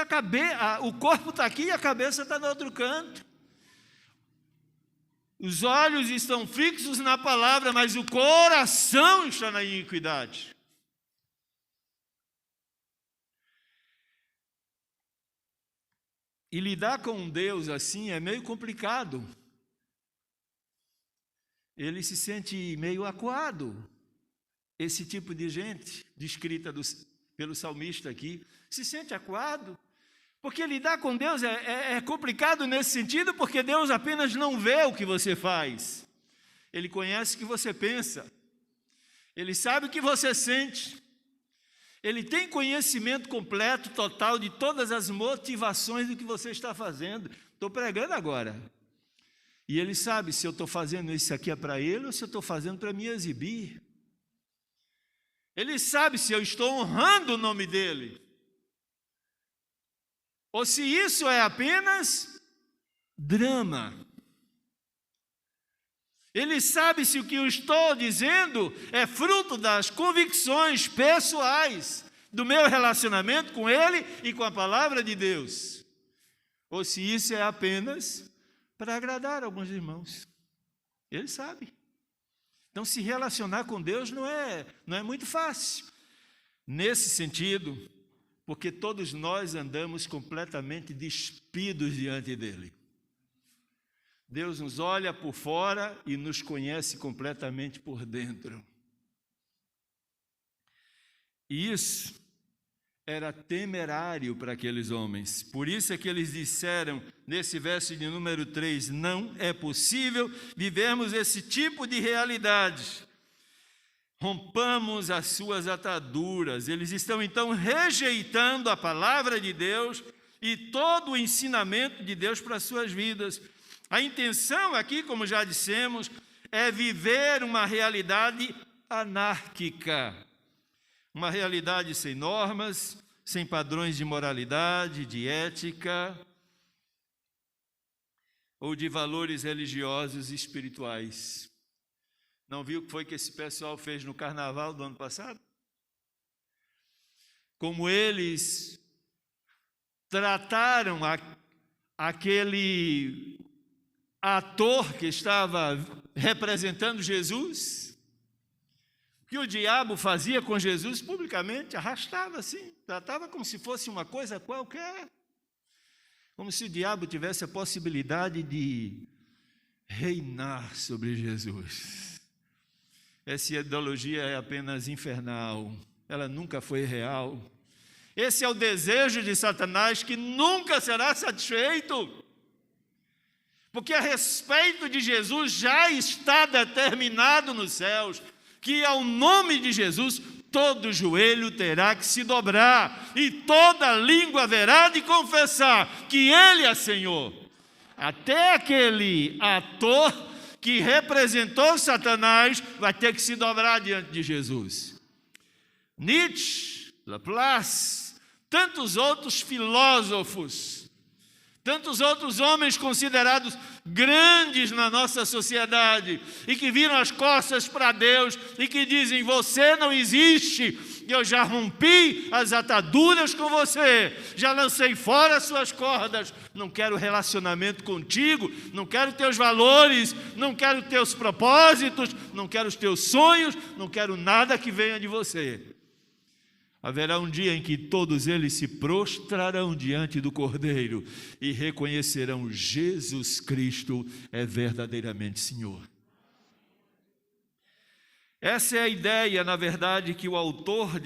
Speaker 1: o corpo está aqui e a cabeça está no outro canto. Os olhos estão fixos na palavra, mas o coração está na iniquidade. E lidar com Deus assim é meio complicado. Ele se sente meio acuado. Esse tipo de gente, descrita pelo salmista aqui, se sente acuado, porque lidar com Deus é complicado nesse sentido, porque Deus apenas não vê o que você faz, Ele conhece o que você pensa, Ele sabe o que você sente, Ele tem conhecimento completo, total, de todas as motivações do que você está fazendo. Estou pregando agora, e Ele sabe se eu estou fazendo isso aqui é para Ele, ou se eu estou fazendo para me exibir. Ele sabe se eu estou honrando o nome dEle, ou se isso é apenas drama. Ele sabe se o que eu estou dizendo é fruto das convicções pessoais do meu relacionamento com Ele e com a palavra de Deus, ou se isso é apenas para agradar alguns irmãos. Ele sabe. Então, se relacionar com Deus não é muito fácil. Nesse sentido, porque todos nós andamos completamente despidos diante dele. Deus nos olha por fora e nos conhece completamente por dentro. E isso era temerário para aqueles homens. Por isso é que eles disseram, nesse verso de número 3, não é possível vivermos esse tipo de realidade. Rompamos as suas ataduras. Eles estão então rejeitando a palavra de Deus e todo o ensinamento de Deus para as suas vidas. A intenção aqui, como já dissemos, é viver uma realidade anárquica. Uma realidade sem normas, sem padrões de moralidade, de ética ou de valores religiosos e espirituais. Não viu o que foi que esse pessoal fez no carnaval do ano passado? Como eles trataram aquele ator que estava representando Jesus, que o diabo fazia com Jesus publicamente, arrastava assim, tratava como se fosse uma coisa qualquer, como se o diabo tivesse a possibilidade de reinar sobre Jesus. Essa ideologia é apenas infernal, ela nunca foi real. Esse é o desejo de Satanás, que nunca será satisfeito, porque a respeito de Jesus já está determinado nos céus, que ao nome de Jesus todo joelho terá que se dobrar, e toda língua haverá de confessar que Ele é Senhor. Até aquele ator que representou Satanás vai ter que se dobrar diante de Jesus. Nietzsche, Laplace, tantos outros filósofos, tantos outros homens considerados grandes na nossa sociedade e que viram as costas para Deus e que dizem: você não existe, eu já rompi as ataduras com você, já lancei fora as suas cordas, não quero relacionamento contigo, não quero teus valores, não quero teus propósitos, não quero os teus sonhos, não quero nada que venha de você. Haverá um dia em que todos eles se prostrarão diante do Cordeiro e reconhecerão: Jesus Cristo é verdadeiramente Senhor. Essa é a ideia, na verdade, que o autor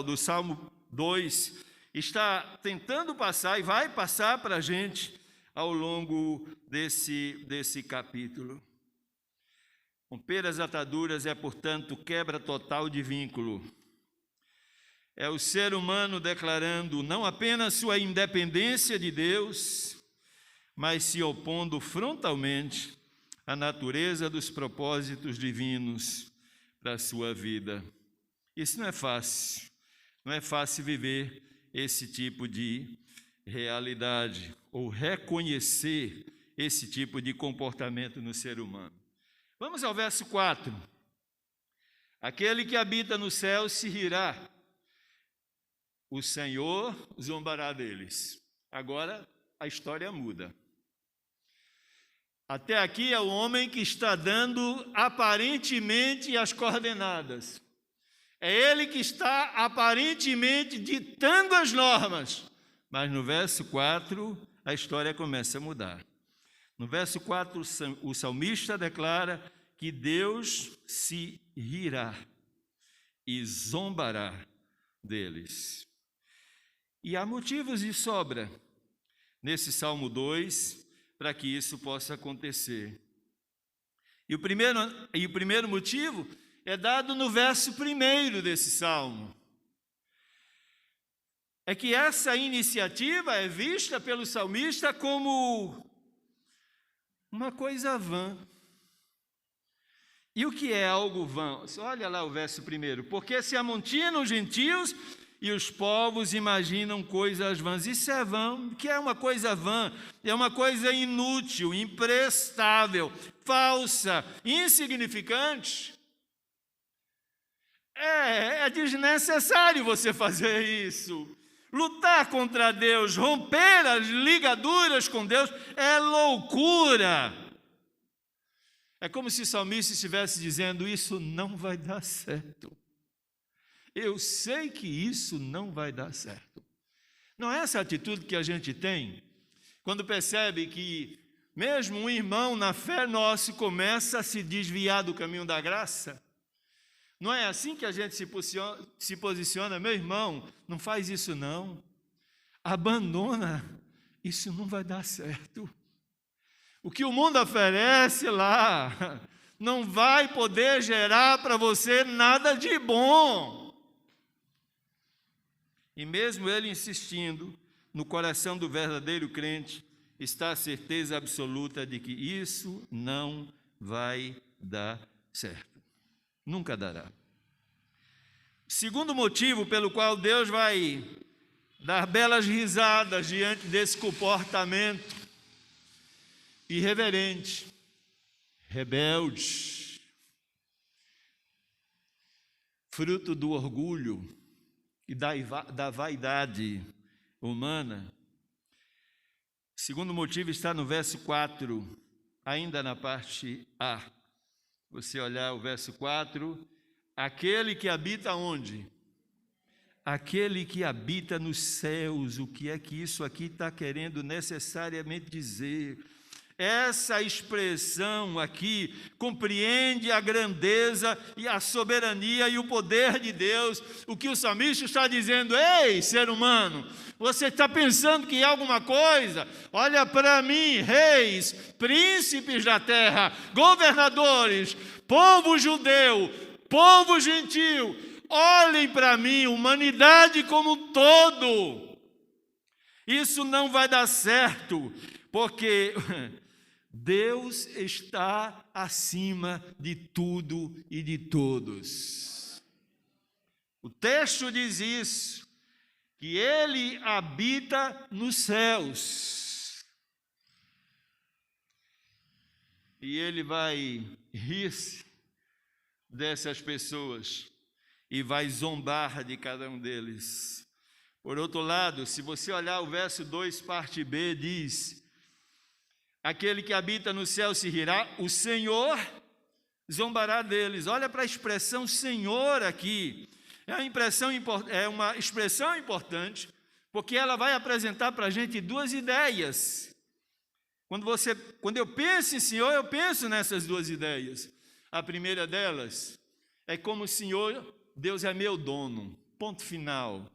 Speaker 1: do Salmo 2 está tentando passar e vai passar para a gente ao longo desse capítulo. Romper as ataduras é, portanto, quebra total de vínculo. É o ser humano declarando não apenas sua independência de Deus, mas se opondo frontalmente à natureza dos propósitos divinos para a sua vida. Isso não é fácil. Não é fácil viver esse tipo de realidade ou reconhecer esse tipo de comportamento no ser humano. Vamos ao verso 4. Aquele que habita no céu se rirá, o Senhor zombará deles. Agora a história muda. Até aqui é o homem que está dando aparentemente as coordenadas. É ele que está aparentemente ditando as normas. Mas no verso 4 a história começa a mudar. No verso 4 o salmista declara que Deus se rirá e zombará deles. E há motivos de sobra nesse Salmo 2 para que isso possa acontecer. E o primeiro motivo é dado no verso 1 desse Salmo. É que essa iniciativa é vista pelo salmista como uma coisa vã. E o que é algo vã? Olha lá o verso 1. Porque se amontinam os gentios e os povos imaginam coisas vãs. Isso é vã. O que é uma coisa vã? É uma coisa inútil, imprestável, falsa, insignificante. É desnecessário você fazer isso. Lutar contra Deus, romper as ligaduras com Deus é loucura. É como se o salmista estivesse dizendo: isso não vai dar certo. Eu sei que isso não vai dar certo. Não é essa atitude que a gente tem quando percebe que mesmo um irmão na fé nosso começa a se desviar do caminho da graça? Não é assim que a gente se posiciona? Meu irmão, não faz isso não. Abandona, isso não vai dar certo. O que o mundo oferece lá não vai poder gerar para você nada de bom. E mesmo ele insistindo, no coração do verdadeiro crente está a certeza absoluta de que isso não vai dar certo. Nunca dará. Segundo motivo pelo qual Deus vai dar belas risadas diante desse comportamento irreverente, rebelde, fruto do orgulho e da vaidade humana. O segundo motivo está no verso 4, ainda na parte A. Você olhar o verso 4, aquele que habita onde? Aquele que habita nos céus. O que é que isso aqui está querendo necessariamente dizer? Essa expressão aqui compreende a grandeza e a soberania e o poder de Deus. O que o salmista está dizendo: ei, ser humano, você está pensando que é alguma coisa? Olha para mim, reis, príncipes da terra, governadores, povo judeu, povo gentil, olhem para mim, humanidade como um todo. Isso não vai dar certo, porque Deus está acima de tudo e de todos. O texto diz isso, que Ele habita nos céus. E Ele vai rir-se dessas pessoas e vai zombar de cada um deles. Por outro lado, se você olhar o verso 2, parte B, diz: aquele que habita no céu se rirá, o Senhor zombará deles. Olha para a expressão Senhor aqui. É uma expressão importante, porque ela vai apresentar para a gente duas ideias. Quando eu penso em Senhor, eu penso nessas duas ideias. A primeira delas é como o Senhor, Deus é meu dono, ponto final.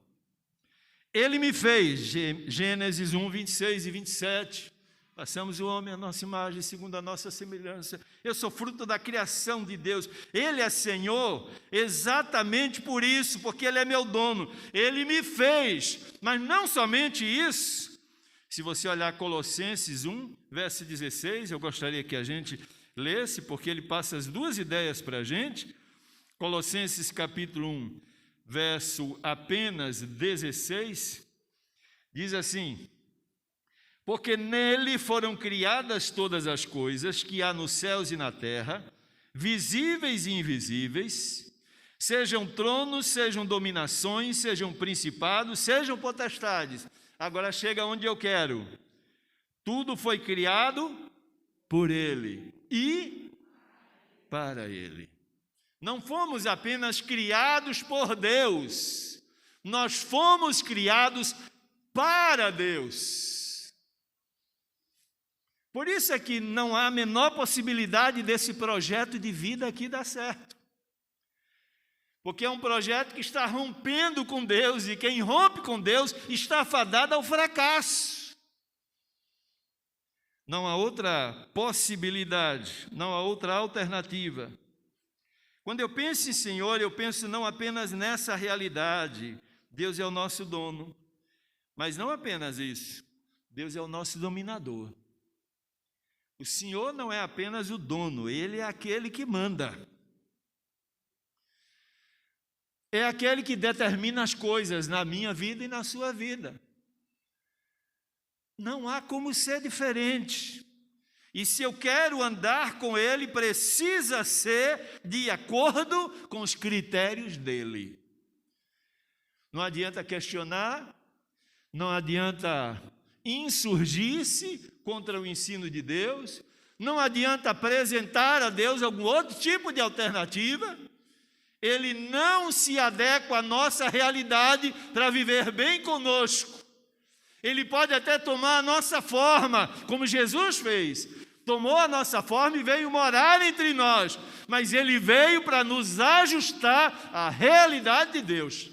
Speaker 1: Ele me fez, Gênesis 1, 26 e 27. Façamos o homem à nossa imagem, segundo a nossa semelhança. Eu sou fruto da criação de Deus. Ele é Senhor exatamente por isso, porque Ele é meu dono. Ele me fez, mas não somente isso. Se você olhar Colossenses 1, verso 16, eu gostaria que a gente lesse, porque ele passa as duas ideias para a gente. Colossenses capítulo 1, verso apenas 16, diz assim: porque nele foram criadas todas as coisas que há nos céus e na terra, visíveis e invisíveis, sejam tronos, sejam dominações, sejam principados, sejam potestades. Agora chega onde eu quero. Tudo foi criado por Ele e para Ele. Não fomos apenas criados por Deus, nós fomos criados para Deus. Por isso é que não há a menor possibilidade desse projeto de vida aqui dar certo. Porque é um projeto que está rompendo com Deus, e quem rompe com Deus está fadado ao fracasso. Não há outra possibilidade, não há outra alternativa. Quando eu penso em Senhor, eu penso não apenas nessa realidade. Deus é o nosso dono, mas não apenas isso. Deus é o nosso dominador. O Senhor não é apenas o dono, Ele é aquele que manda. É aquele que determina as coisas na minha vida e na sua vida. Não há como ser diferente. E se eu quero andar com Ele, precisa ser de acordo com os critérios dEle. Não adianta questionar, não adianta insurgir-se contra o ensino de Deus, não adianta apresentar a Deus algum outro tipo de alternativa. Ele não se adequa à nossa realidade para viver bem conosco. Ele pode até tomar a nossa forma, como Jesus fez. Tomou a nossa forma e veio morar entre nós. Mas ele veio para nos ajustar à realidade de Deus.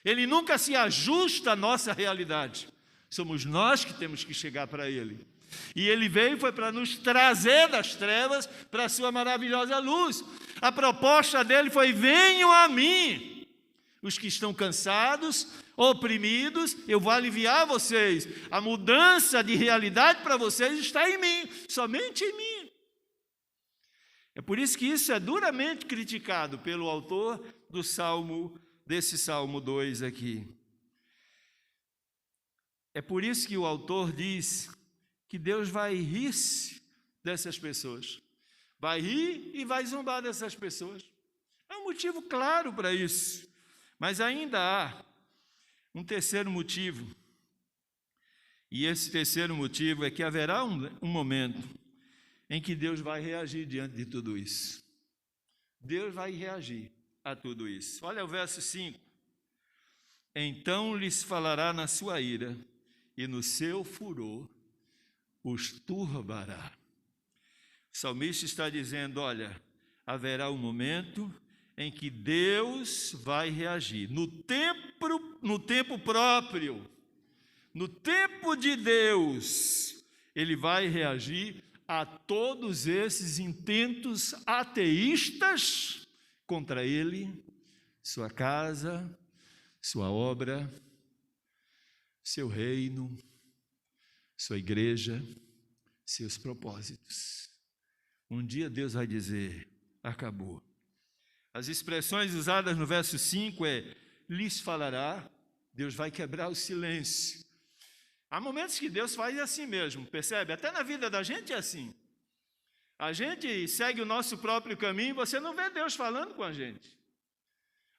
Speaker 1: Ele nunca se ajusta à nossa realidade. Somos nós que temos que chegar para ele. E ele veio foi para nos trazer das trevas para a sua maravilhosa luz. A proposta dele foi: venham a mim, os que estão cansados, oprimidos, eu vou aliviar vocês. A mudança de realidade para vocês está em mim, somente em mim. É por isso que isso é duramente criticado pelo autor do Salmo, desse Salmo 2 aqui. É por isso que o autor diz que Deus vai rir-se dessas pessoas. Vai rir e vai zombar dessas pessoas. É um motivo claro para isso. Mas ainda há um terceiro motivo. E esse terceiro motivo é que haverá um momento em que Deus vai reagir diante de tudo isso. Deus vai reagir a tudo isso. Olha o verso 5. Então lhes falará na sua ira, e no seu furor os turbará. O salmista está dizendo: olha, haverá um momento em que Deus vai reagir, no tempo próprio, no tempo de Deus, ele vai reagir a todos esses intentos ateístas contra ele, sua casa, sua obra, seu reino, sua igreja, seus propósitos. Um dia Deus vai dizer: acabou. As expressões usadas no verso 5 é: lhes falará. Deus vai quebrar o silêncio. Há momentos que Deus faz assim mesmo, percebe? Até na vida da gente é assim. A gente segue o nosso próprio caminho e você não vê Deus falando com a gente.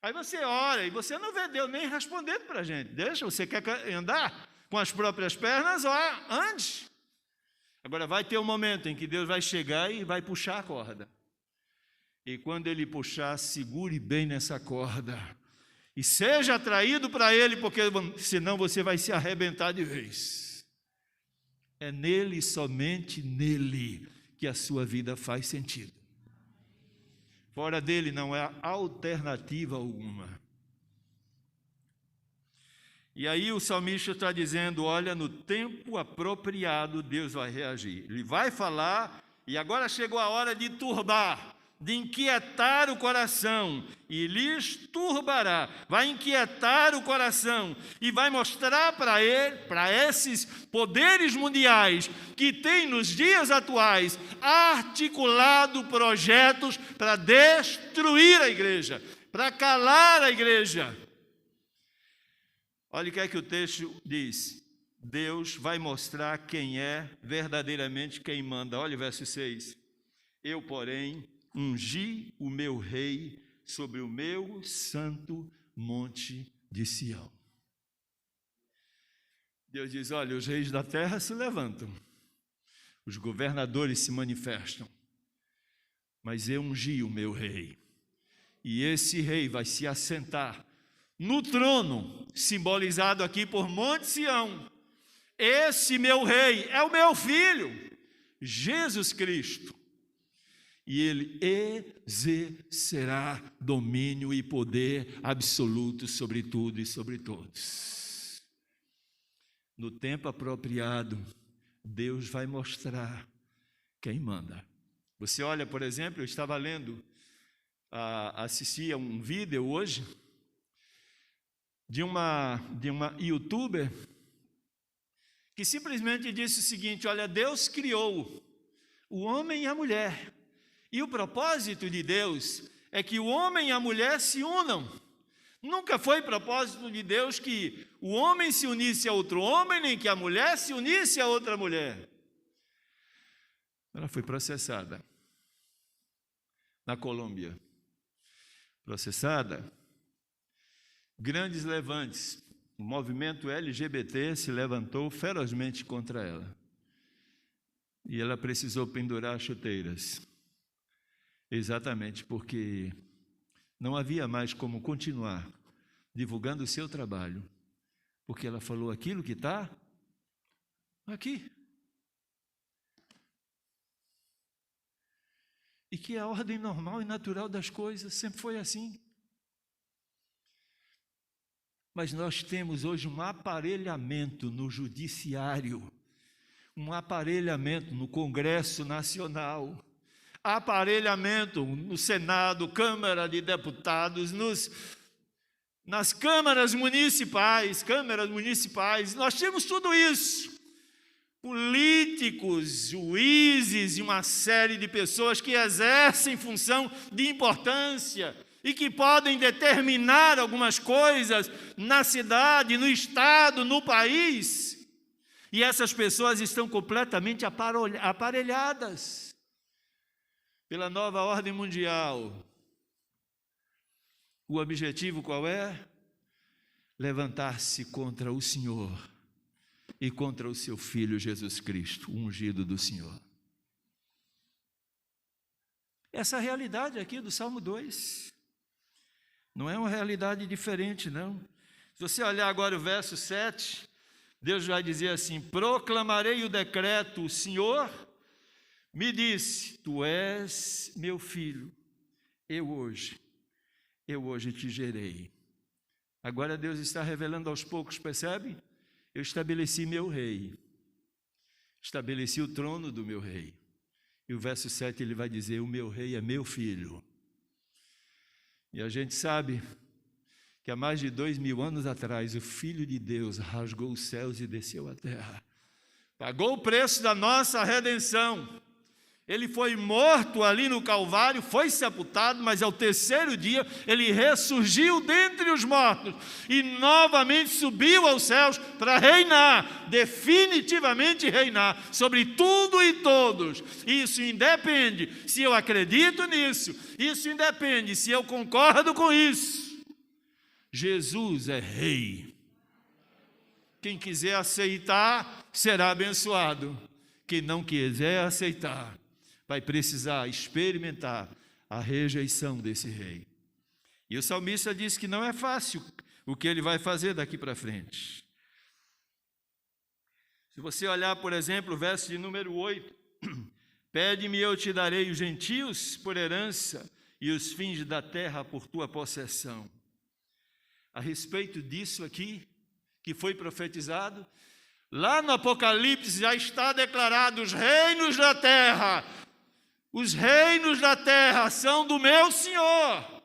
Speaker 1: Aí você ora e você não vê Deus nem respondendo para a gente. Deixa, você quer andar com as próprias pernas, ande. Agora vai ter um momento em que Deus vai chegar e vai puxar a corda. E quando ele puxar, segure bem nessa corda. E seja atraído para ele, porque senão você vai se arrebentar de vez. É nele, somente nele, que a sua vida faz sentido. Fora dele não há alternativa alguma. E aí o salmista está dizendo: olha, no tempo apropriado Deus vai reagir. Ele vai falar, e agora chegou a hora de turbar, de inquietar o coração, e lhes turbará, vai inquietar o coração, e vai mostrar para ele, para esses poderes mundiais, que têm nos dias atuais articulado projetos para destruir a igreja, para calar a igreja. Olha o que é que o texto diz: Deus vai mostrar quem é verdadeiramente quem manda. Olha o verso 6. Eu, porém, ungi o meu rei sobre o meu santo monte de Sião. Deus diz: olha, os reis da terra se levantam, os governadores se manifestam, mas eu ungi o meu rei, e esse rei vai se assentar no trono, simbolizado aqui por Monte Sião. Esse meu rei é o meu filho, Jesus Cristo. E ele exercerá domínio e poder absoluto sobre tudo e sobre todos. No tempo apropriado, Deus vai mostrar quem manda. Você olha, por exemplo, eu estava lendo, assisti a um vídeo hoje, de uma youtuber, que simplesmente disse o seguinte: olha, Deus criou o homem e a mulher, e o propósito de Deus é que o homem e a mulher se unam. Nunca foi propósito de Deus que o homem se unisse a outro homem, nem que a mulher se unisse a outra mulher. Ela foi processada na Colômbia. Processada. Grandes levantes. O movimento LGBT se levantou ferozmente contra ela. E ela precisou pendurar chuteiras, exatamente porque não havia mais como continuar divulgando o seu trabalho, porque ela falou aquilo que está aqui. E que a ordem normal e natural das coisas sempre foi assim. Mas nós temos hoje um aparelhamento no judiciário, um aparelhamento no Congresso Nacional, aparelhamento no Senado, Câmara de Deputados, nas câmaras municipais, nós temos tudo isso. Políticos, juízes e uma série de pessoas que exercem função de importância e que podem determinar algumas coisas na cidade, no estado, no país. E essas pessoas estão completamente aparelhadas pela nova ordem mundial. O objetivo qual é? Levantar-se contra o Senhor e contra o seu Filho Jesus Cristo, o ungido do Senhor. Essa realidade aqui do Salmo 2 não é uma realidade diferente, não. Se você olhar agora o verso 7, Deus vai dizer assim: proclamarei o decreto, o Senhor me disse, tu és meu filho, eu hoje te gerei. Agora Deus está revelando aos poucos, percebe? Eu estabeleci meu rei, estabeleci o trono do meu rei. E o verso 7 ele vai dizer: o meu rei é meu filho. E a gente sabe que há mais de 2000 anos atrás, o Filho de Deus rasgou os céus e desceu à terra. Pagou o preço da nossa redenção. Ele foi morto ali no Calvário, foi sepultado, mas ao terceiro dia ele ressurgiu dentre os mortos e novamente subiu aos céus para reinar, definitivamente reinar sobre tudo e todos. Isso independe se eu acredito nisso, isso independe se eu concordo com isso. Jesus é rei. Quem quiser aceitar será abençoado. Quem não quiser aceitar vai precisar experimentar a rejeição desse rei. E o salmista diz que não é fácil o que ele vai fazer daqui para frente. Se você olhar, por exemplo, o verso de número 8, pede-me e eu te darei os gentios por herança e os fins da terra por tua possessão. A respeito disso aqui, que foi profetizado, lá no Apocalipse já está declarado: os reinos da terra são do meu Senhor.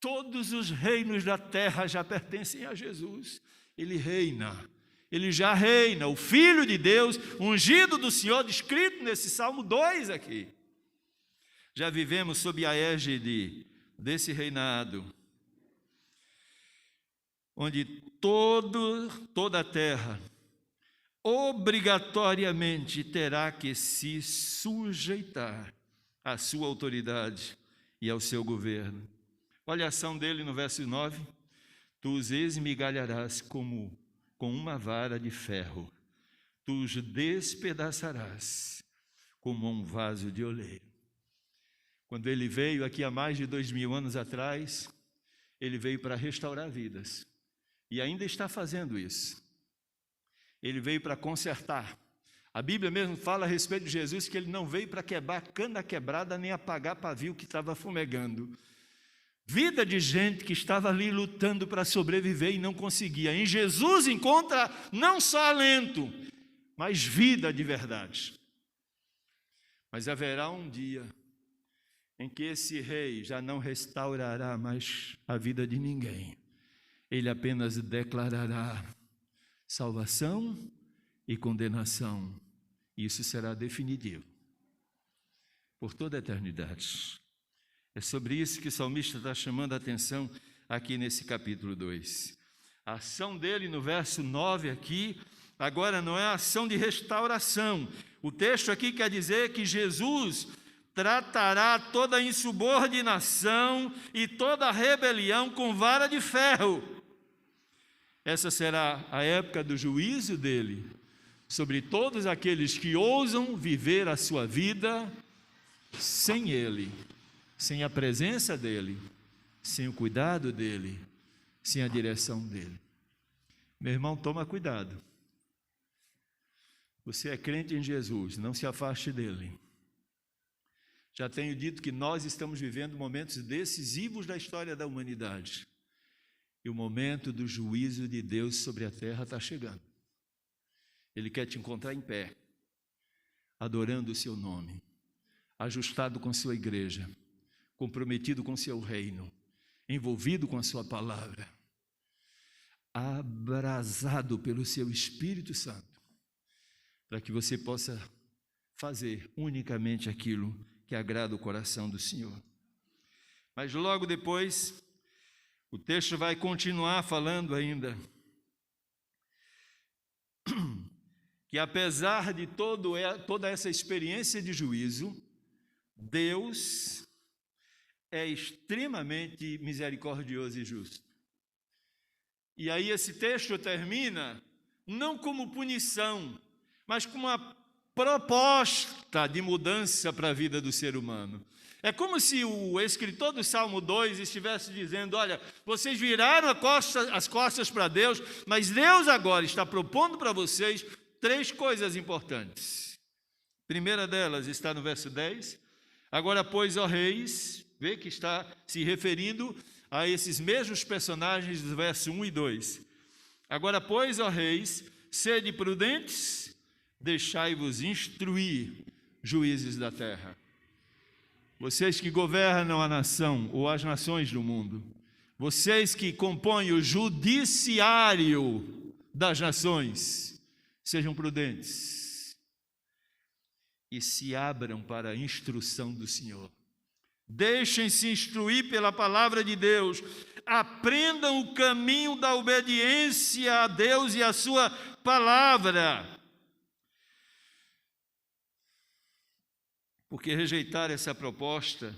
Speaker 1: Todos os reinos da terra já pertencem a Jesus. Ele reina, ele já reina, o Filho de Deus, ungido do Senhor, descrito nesse Salmo 2 aqui. Já vivemos sob a égide desse reinado, onde toda a terra obrigatoriamente terá que se sujeitar à sua autoridade e ao seu governo. Olha a ação dele no verso 9: tu os esmigalharás com uma vara de ferro, tu os despedaçarás como um vaso de oleiro. Quando ele veio aqui há mais de 2000 anos atrás, ele veio para restaurar vidas, e ainda está fazendo isso. Ele veio para consertar. A Bíblia mesmo fala a respeito de Jesus que ele não veio para quebrar cana quebrada nem apagar pavio que estava fumegando. Vida de gente que estava ali lutando para sobreviver e não conseguia. Em Jesus encontra não só alento, mas vida de verdade. Mas haverá um dia em que esse rei já não restaurará mais a vida de ninguém. Ele apenas declarará salvação e condenação. Isso será definitivo por toda a eternidade. É sobre isso que o salmista está chamando a atenção aqui nesse capítulo 2. A ação dele no verso 9 aqui, agora não é a ação de restauração. O texto aqui quer dizer que Jesus tratará toda a insubordinação e toda a rebelião com vara de ferro. Essa será a época do juízo dele sobre todos aqueles que ousam viver a sua vida sem Ele, sem a presença dEle, sem o cuidado dEle, sem a direção dEle. Meu irmão, toma cuidado. Você é crente em Jesus, não se afaste dEle. Já tenho dito que nós estamos vivendo momentos decisivos da história da humanidade. E o momento do juízo de Deus sobre a terra está chegando. Ele quer te encontrar em pé, adorando o seu nome, ajustado com sua igreja, comprometido com seu reino, envolvido com a sua palavra, abrasado pelo seu Espírito Santo, para que você possa fazer unicamente aquilo que agrada o coração do Senhor. Mas logo depois, o texto vai continuar falando ainda que apesar de toda essa experiência de juízo, Deus é extremamente misericordioso e justo. E aí esse texto termina não como punição, mas como uma proposta de mudança para a vida do ser humano. É como se o escritor do Salmo 2 estivesse dizendo: olha, vocês viraram as costas para Deus, mas Deus agora está propondo para vocês 3 coisas importantes. A primeira delas está no verso 10. Agora, pois, ó reis, vê que está se referindo a esses mesmos personagens do verso 1 e 2. Agora, pois, ó reis, sede prudentes, deixai-vos instruir, juízes da terra. Vocês que governam a nação ou as nações do mundo, vocês que compõem o judiciário das nações, sejam prudentes e se abram para a instrução do Senhor. Deixem-se instruir pela palavra de Deus, aprendam o caminho da obediência a Deus e a sua palavra. Porque rejeitar essa proposta,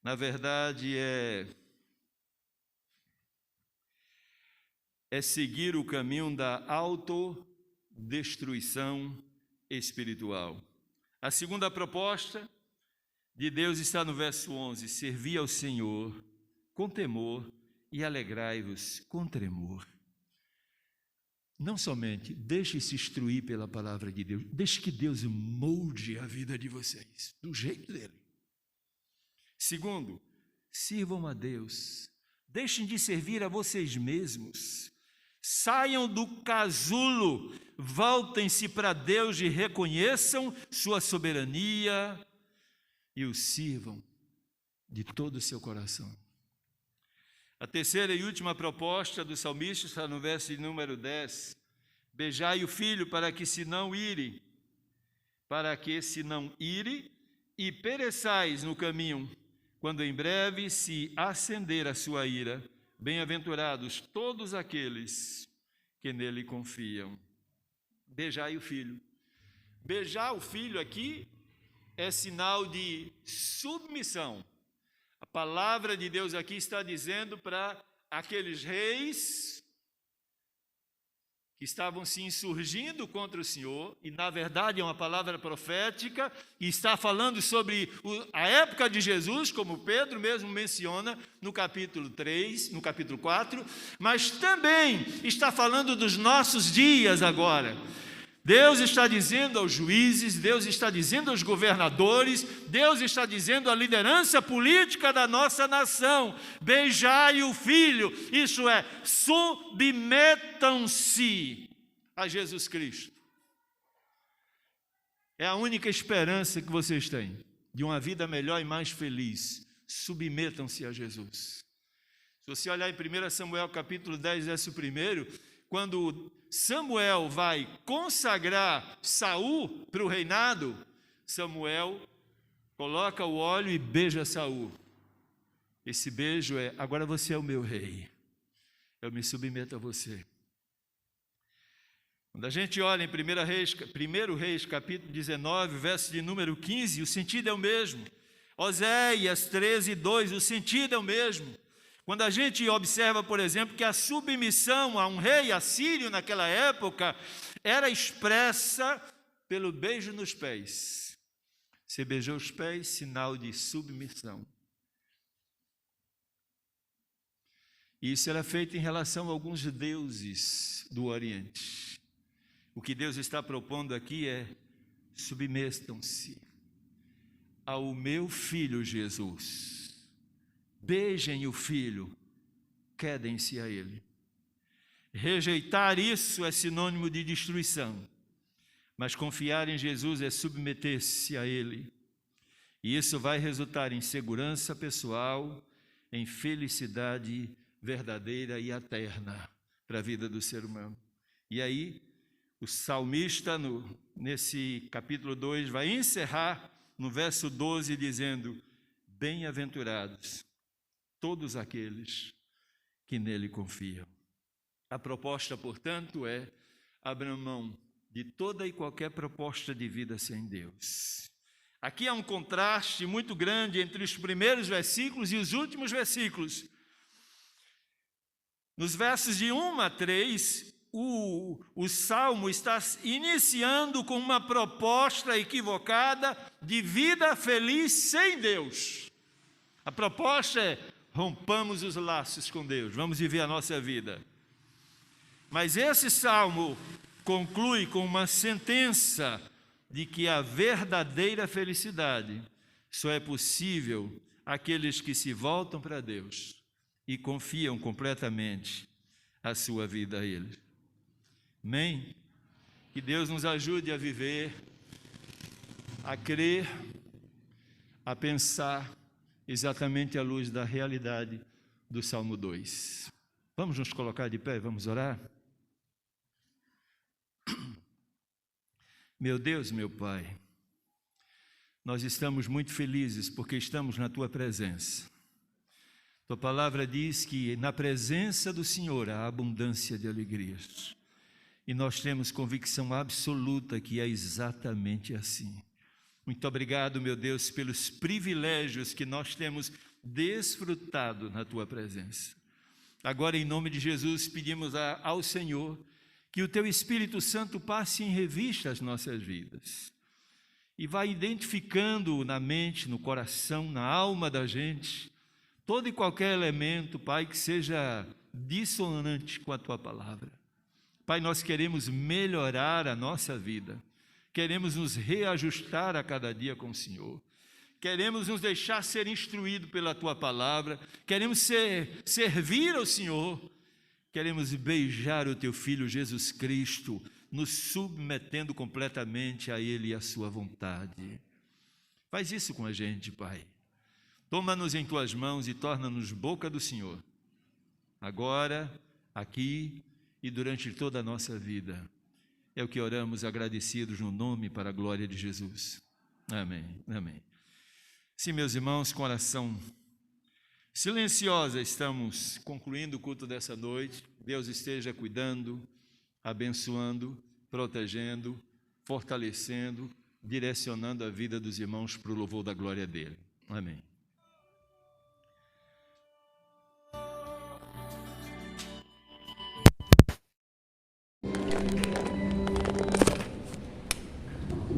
Speaker 1: na verdade, é seguir o caminho da autodestruição espiritual. A segunda proposta de Deus está no verso 11: servi ao Senhor com temor e alegrai-vos com tremor. Não somente deixe-se instruir pela palavra de Deus, deixe que Deus molde a vida de vocês, do jeito dele. Segundo, sirvam a Deus, deixem de servir a vocês mesmos, saiam do casulo, voltem-se para Deus e reconheçam sua soberania e o sirvam de todo o seu coração. A terceira e última proposta do salmista está no verso de número 10. Beijai o filho para que se não ire e pereçais no caminho, quando em breve se acender a sua ira. Bem-aventurados todos aqueles que nele confiam. Beijai o filho. Beijar o filho aqui é sinal de submissão. A palavra de Deus aqui está dizendo para aqueles reis que estavam se insurgindo contra o Senhor, e na verdade é uma palavra profética, e está falando sobre a época de Jesus, como Pedro mesmo menciona no capítulo 3, no capítulo 4, mas também está falando dos nossos dias agora. Deus está dizendo aos juízes, Deus está dizendo aos governadores, Deus está dizendo à liderança política da nossa nação: beijai o filho, isso é, submetam-se a Jesus Cristo. É a única esperança que vocês têm de uma vida melhor e mais feliz. Submetam-se a Jesus. Se você olhar em 1 Samuel capítulo 10, verso 1, quando Samuel vai consagrar Saul para o reinado, Samuel coloca o óleo e beija Saul. Esse beijo é: agora você é o meu rei, eu me submeto a você. Quando a gente olha em 1 Reis, capítulo 19, verso de número 15, o sentido é o mesmo. Oséias 13, 2, o sentido é o mesmo. Quando a gente observa, por exemplo, que a submissão a um rei assírio naquela época era expressa pelo beijo nos pés. Você beijou os pés, sinal de submissão. Isso era feito em relação a alguns deuses do Oriente. O que Deus está propondo aqui é: submetam-se ao meu filho Jesus. Beijem o filho, quedem-se a ele. Rejeitar isso é sinônimo de destruição, mas confiar em Jesus é submeter-se a ele. E isso vai resultar em segurança pessoal, em felicidade verdadeira e eterna para a vida do ser humano. E aí, o salmista, nesse capítulo 2, vai encerrar no verso 12, dizendo: bem-aventurados todos aqueles que nele confiam. A proposta, portanto, é: abram mão de toda e qualquer proposta de vida sem Deus. Aqui há um contraste muito grande entre os primeiros versículos e os últimos versículos. Nos versos de 1 a 3, o Salmo está iniciando com uma proposta equivocada de vida feliz sem Deus. A proposta é: rompamos os laços com Deus, vamos viver a nossa vida. Mas esse Salmo conclui com uma sentença de que a verdadeira felicidade só é possível àqueles que se voltam para Deus e confiam completamente a sua vida a Ele. Amém? Que Deus nos ajude a viver, a crer, a pensar exatamente à luz da realidade do Salmo 2. Vamos nos colocar de pé, vamos orar? Meu Deus, meu Pai, nós estamos muito felizes porque estamos na Tua presença. Tua palavra diz que na presença do Senhor há abundância de alegrias. E nós temos convicção absoluta que é exatamente assim. Muito obrigado, meu Deus, pelos privilégios que nós temos desfrutado na Tua presença. Agora, em nome de Jesus, pedimos ao Senhor que o Teu Espírito Santo passe em revista as nossas vidas e vá identificando na mente, no coração, na alma da gente, todo e qualquer elemento, Pai, que seja dissonante com a Tua palavra. Pai, nós queremos melhorar a nossa vida, queremos nos reajustar a cada dia com o Senhor, queremos nos deixar ser instruídos pela Tua palavra, queremos servir ao Senhor, queremos beijar o Teu Filho Jesus Cristo, nos submetendo completamente a Ele e a Sua vontade. Faz isso com a gente, Pai. Toma-nos em Tuas mãos e torna-nos boca do Senhor, agora, aqui e durante toda a nossa vida. É o que oramos agradecidos no nome para a glória de Jesus. Amém, amém. Sim, meus irmãos, com oração silenciosa, estamos concluindo o culto dessa noite. Deus esteja cuidando, abençoando, protegendo, fortalecendo, direcionando a vida dos irmãos para o louvor da glória dele. Amém.